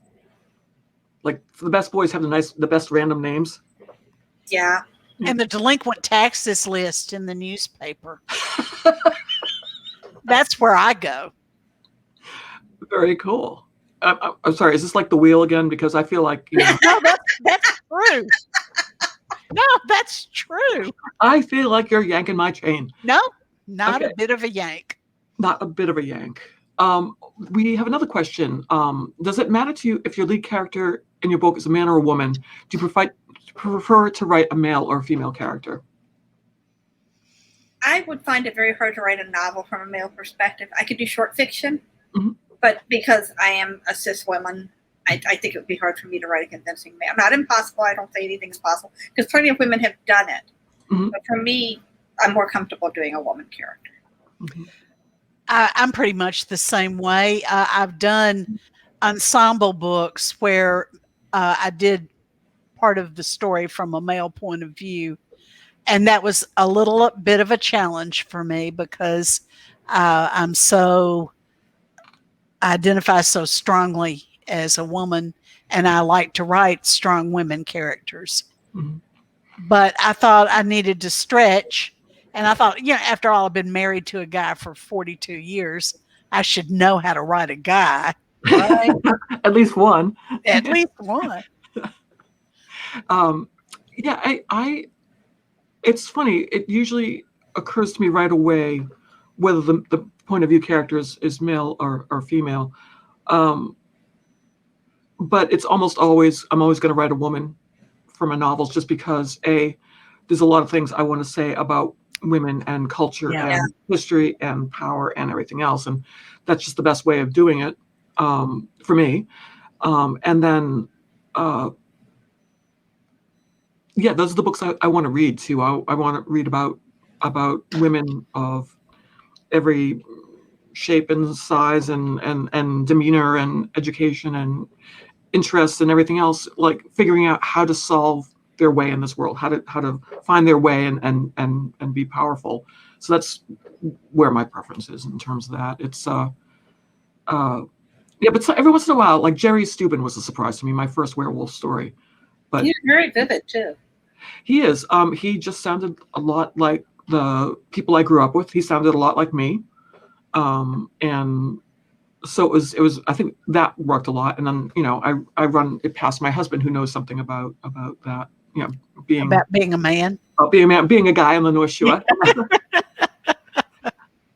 Like the best boys have the best random names. Yeah, and the delinquent taxes list in the newspaper. That's where I go. Very cool. I'm sorry. Is this like the wheel again? Because I feel like no, that's true. No, that's true. I feel like you're yanking my chain. No, not a bit of a yank. Not a bit of a yank. We have another question. Does it matter to you if your lead character in your book is a man or a woman? Do you prefer to write a male or a female character? I would find it very hard to write a novel from a male perspective. I could do short fiction, but because I am a cis woman, I think it would be hard for me to write a convincing male. Not impossible. I don't say anything is possible because plenty of women have done it. But for me, I'm more comfortable doing a woman character. I'm pretty much the same way. I've done ensemble books where I did part of the story from a male point of view. And that was a little bit of a challenge for me because I identify so strongly as a woman, and I like to write strong women characters. But I thought I needed to stretch, and I thought, after all, I've been married to a guy for 42 years. I should know how to write a guy. Right? At least one. At least one. It's funny. It usually occurs to me right away whether the point of view character is male or female. But it's almost always, I'm always going to write a woman for my novels just because there's a lot of things I want to say about women and culture and history and power and everything else. And that's just the best way of doing it for me. And then, those are the books I want to read too. I want to read about women of every shape and size and demeanor and education and interests and everything else, like figuring out how to solve their way in this world, how to find their way and be powerful. So that's where my preference is in terms of that. It's but every once in a while, like Jerry Steuben was a surprise to me, my first werewolf story. But he's very vivid too. He is. He just sounded a lot like the people I grew up with. He sounded a lot like me. And so it was, I think that worked a lot. And then, I run it past my husband who knows something about that, being a man, being a guy on the North Shore.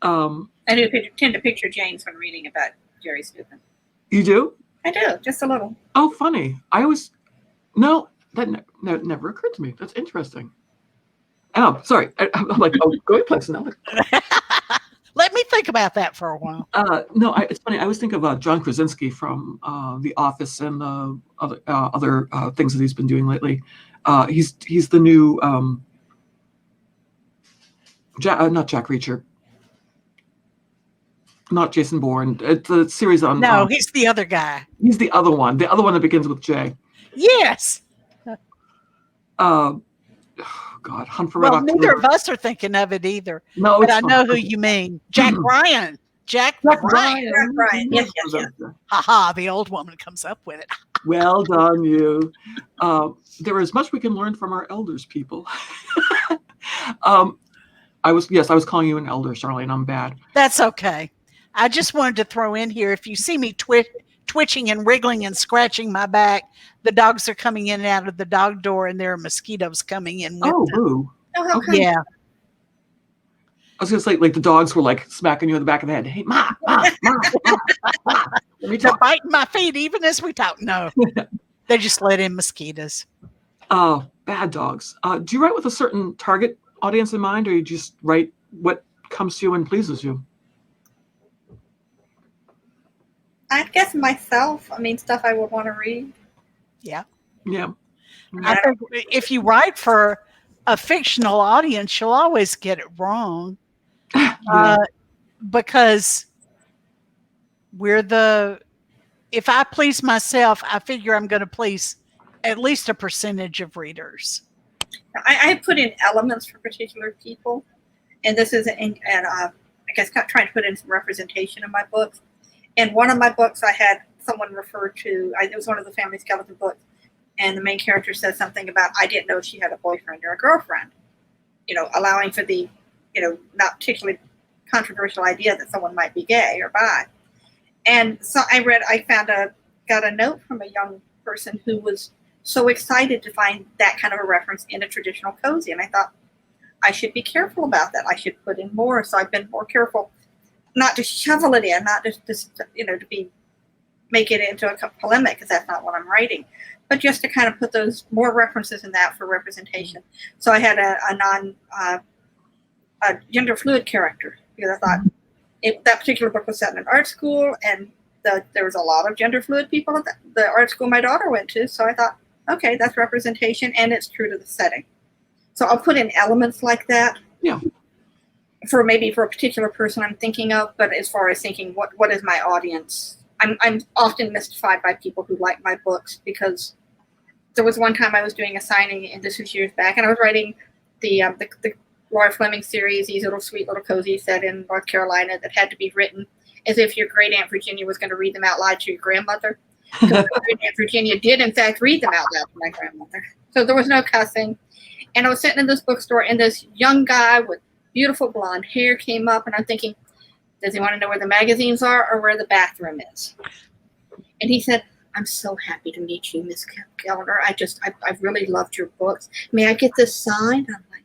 I do tend to picture James when reading about Jerry Steuben. You do? I do, just a little. Oh, funny. I always No, that never occurred to me. That's interesting. Oh, sorry. I'm like, oh, going place now. Let me think about that for a while. No, it's funny. I always think of John Krasinski from The Office and other things that he's been doing lately. He's the new not Jack Reacher, not Jason Bourne. It's a series on. No, he's the other guy. He's the other one. The other one that begins with J. Yes. God, Hunt for Red Well, October. neither of us are thinking of it either. No, but I know who you mean. Jack Ryan. Jack Ryan. Jack Ryan. Yes. Ha, the old woman comes up with it. Well done, you. There is much we can learn from our elders, people. I was calling you an elder, Charlaine. I'm bad. That's okay. I just wanted to throw in here, if you see me twitching and wriggling and scratching my back, the dogs are coming in and out of the dog door, and there are mosquitoes coming in with them. Boo. Oh, how kind. Yeah. I was going to say, like, the dogs were, like, smacking you in the back of the head. Hey, Ma. They're biting my feet even as we talk. No. They just let in mosquitoes. Bad dogs. Do you write with a certain target audience in mind, or you just write what comes to you and pleases you? I guess myself. I mean, stuff I would want to read. Yeah. Yeah. I think if you write for a fictional audience, you'll always get it wrong. Because if I please myself, I figure I'm going to please at least a percentage of readers. I put in elements for particular people, and this is I guess trying to put in some representation in my books. In one of my books, I had someone refer to, it was one of the family skeleton books, and the main character says something about, I didn't know she had a boyfriend or a girlfriend, allowing for the, not particularly controversial idea that someone might be gay or bi. And so got a note from a young person who was so excited to find that kind of a reference in a traditional cozy. And I thought, I should be careful about that. I should put in more. So I've been more careful not to shovel it in, not just to make it into a polemic, because that's not what I'm writing, but just to kind of put those more references in that for representation. So I had a gender fluid character, because I thought that particular book was set in an art school, and there was a lot of gender fluid people at the art school my daughter went to. So I thought, okay, that's representation, and it's true to the setting. So I'll put in elements like that. Yeah. For a particular person I'm thinking of, but as far as thinking what is my audience, I'm often mystified by people who like my books, because there was one time I was doing a signing, and this was years back, and I was writing the Laura Fleming series, these little sweet little cozies set in North Carolina that had to be written as if your great Aunt Virginia was going to read them out loud to your grandmother. So my great Aunt Virginia did in fact read them out loud to my grandmother. So there was no cussing, and I was sitting in this bookstore, and this young guy with beautiful blonde hair came up, and I'm thinking, does he want to know where the magazines are or where the bathroom is? And he said, I'm so happy to meet you, Miss Kelner. I really loved your books. May I get this signed? I'm like,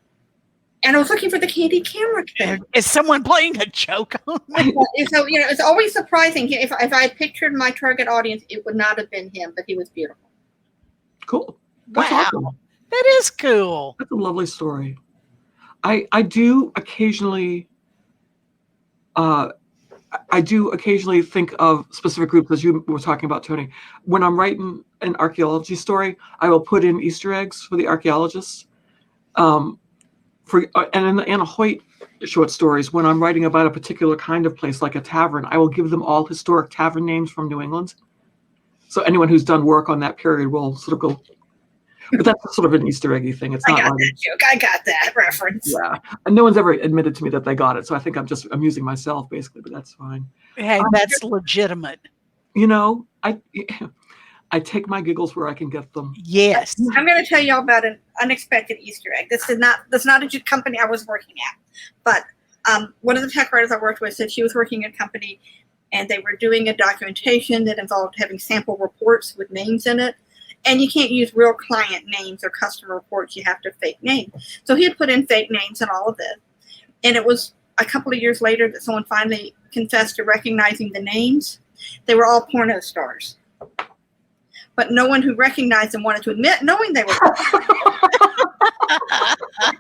and I was looking for the candy camera thing. Is someone playing a joke on me? So, it's always surprising. If I pictured my target audience, it would not have been him, but he was beautiful. Cool. That's Wow. awesome. That is cool. That's a lovely story. I do occasionally think of specific groups, as you were talking about, Toni. When I'm writing an archaeology story, I will put in Easter eggs for the archaeologists. And in the Anna Hoyt short stories, when I'm writing about a particular kind of place, like a tavern, I will give them all historic tavern names from New England. So anyone who's done work on that period will sort of go. But that's sort of an Easter eggy thing. It's not. I got that joke. I got that reference. Yeah, and no one's ever admitted to me that they got it, so I think I'm just amusing myself, basically. But that's fine. Hey, that's legitimate. I take my giggles where I can get them. Yes. I'm going to tell you all about an unexpected Easter egg. That's not a company I was working at, but one of the tech writers I worked with said she was working at a company, and they were doing a documentation that involved having sample reports with names in it. And you can't use real client names or customer reports. You have to fake names. So he had put in fake names and all of this. And it was a couple of years later that someone finally confessed to recognizing the names. They were all porno stars. But but no one who recognized them wanted to admit knowing they were.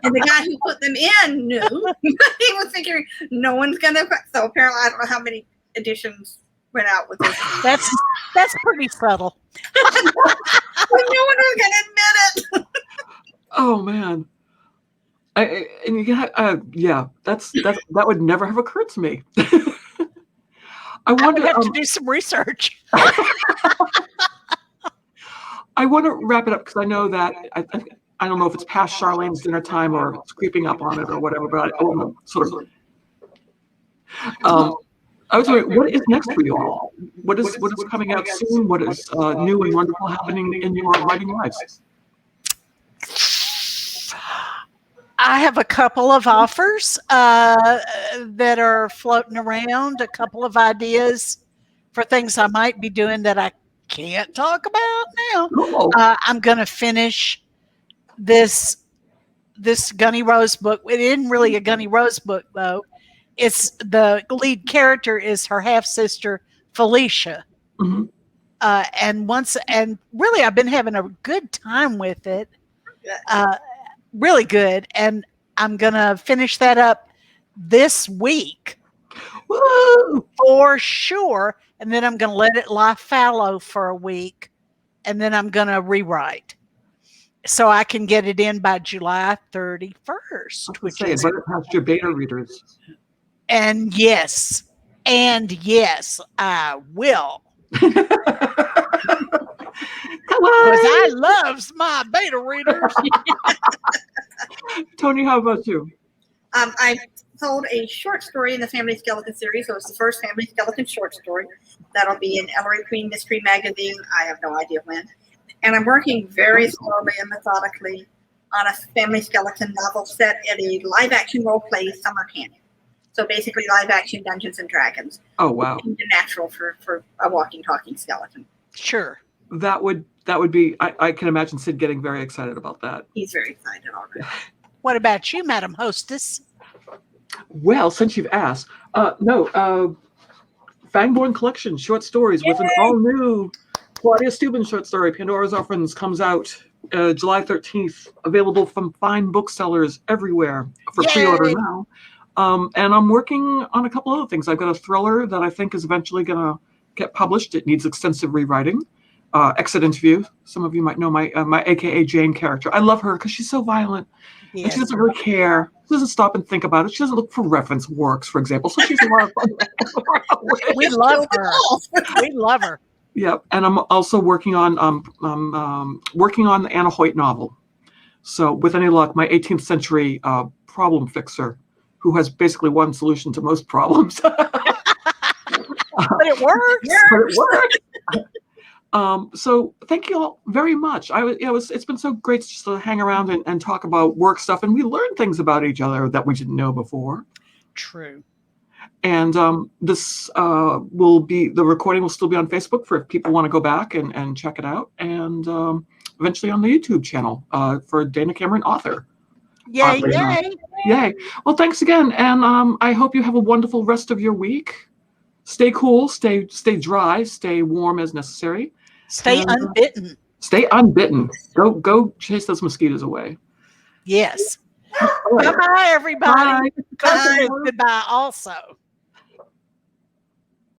And the guy who put them in knew. He was figuring no one's gonna. So apparently, I don't know how many editions went out with this. That's pretty subtle. But no one was gonna admit it. Oh man. That would never have occurred to me. I would wonder. have to do some research. I want to wrap it up because I know that I don't know if it's past Charlaine's dinner time or it's creeping up on it or whatever, but I want to sort of. I was wondering, what is next for you all? What is coming out soon? What is new and wonderful happening in your writing lives? I have a couple of offers that are floating around, a couple of ideas for things I might be doing that I can't talk about now. I'm going to finish this Gunnie Rose book. It isn't really a Gunnie Rose book, though. It's the lead character is her half sister Felicia, Mm-hmm. and really I've been having a good time with it. Really good, and I'm gonna finish that up this week. Woo! For sure, and then I'm gonna let it lie fallow for a week, and then I'm gonna rewrite so I can get it in by July 31st, which is run it past your beta readers. and yes, I will. Because I loves my beta readers. Toni, how about you? I sold a short story in the Family Skeleton series. So it's the first Family Skeleton short story. That'll be in Ellery Queen Mystery Magazine. I have no idea when. And I'm working very slowly and methodically on a Family Skeleton novel set at a live-action role-play summer camp. So basically live-action Dungeons and Dragons. Oh, wow. Natural for a walking, talking skeleton. Sure. That would be, I can imagine Sid getting very excited about that. He's very excited already. What about you, Madam Hostess? Well, since you've asked, Fangborn Collection short stories with an all-new Claudia Steuben short story, Pandora's Orphans, comes out July 13th, available from fine booksellers everywhere for pre-order now. And I'm working on a couple other things. I've got a thriller that I think is eventually going to get published. It needs extensive rewriting. Exit Interview. Some of you might know my AKA Jane character. I love her because she's so violent. Yes. And she doesn't really care. She doesn't stop and think about it. She doesn't look for reference works, for example. So she's a lot of fun. We love her. We love her. Yep. And I'm also working on the Anna Hoyt novel. So with any luck, my 18th century problem fixer, who has basically one solution to most problems. But it works. But it works. So thank you all very much. It's been so great just to hang around and talk about work stuff, and we learn things about each other that we didn't know before. True. And this the recording will still be on Facebook for if people want to go back and check it out, and eventually on the YouTube channel for Dana Cameron author. Yay, yay. Yay. Well, thanks again, and I hope you have a wonderful rest of your week. Stay cool, stay dry, stay warm as necessary. Stay unbitten. Stay unbitten. Go chase those mosquitoes away. Yes. Right. Bye-bye, everybody. Bye. Goodbye also.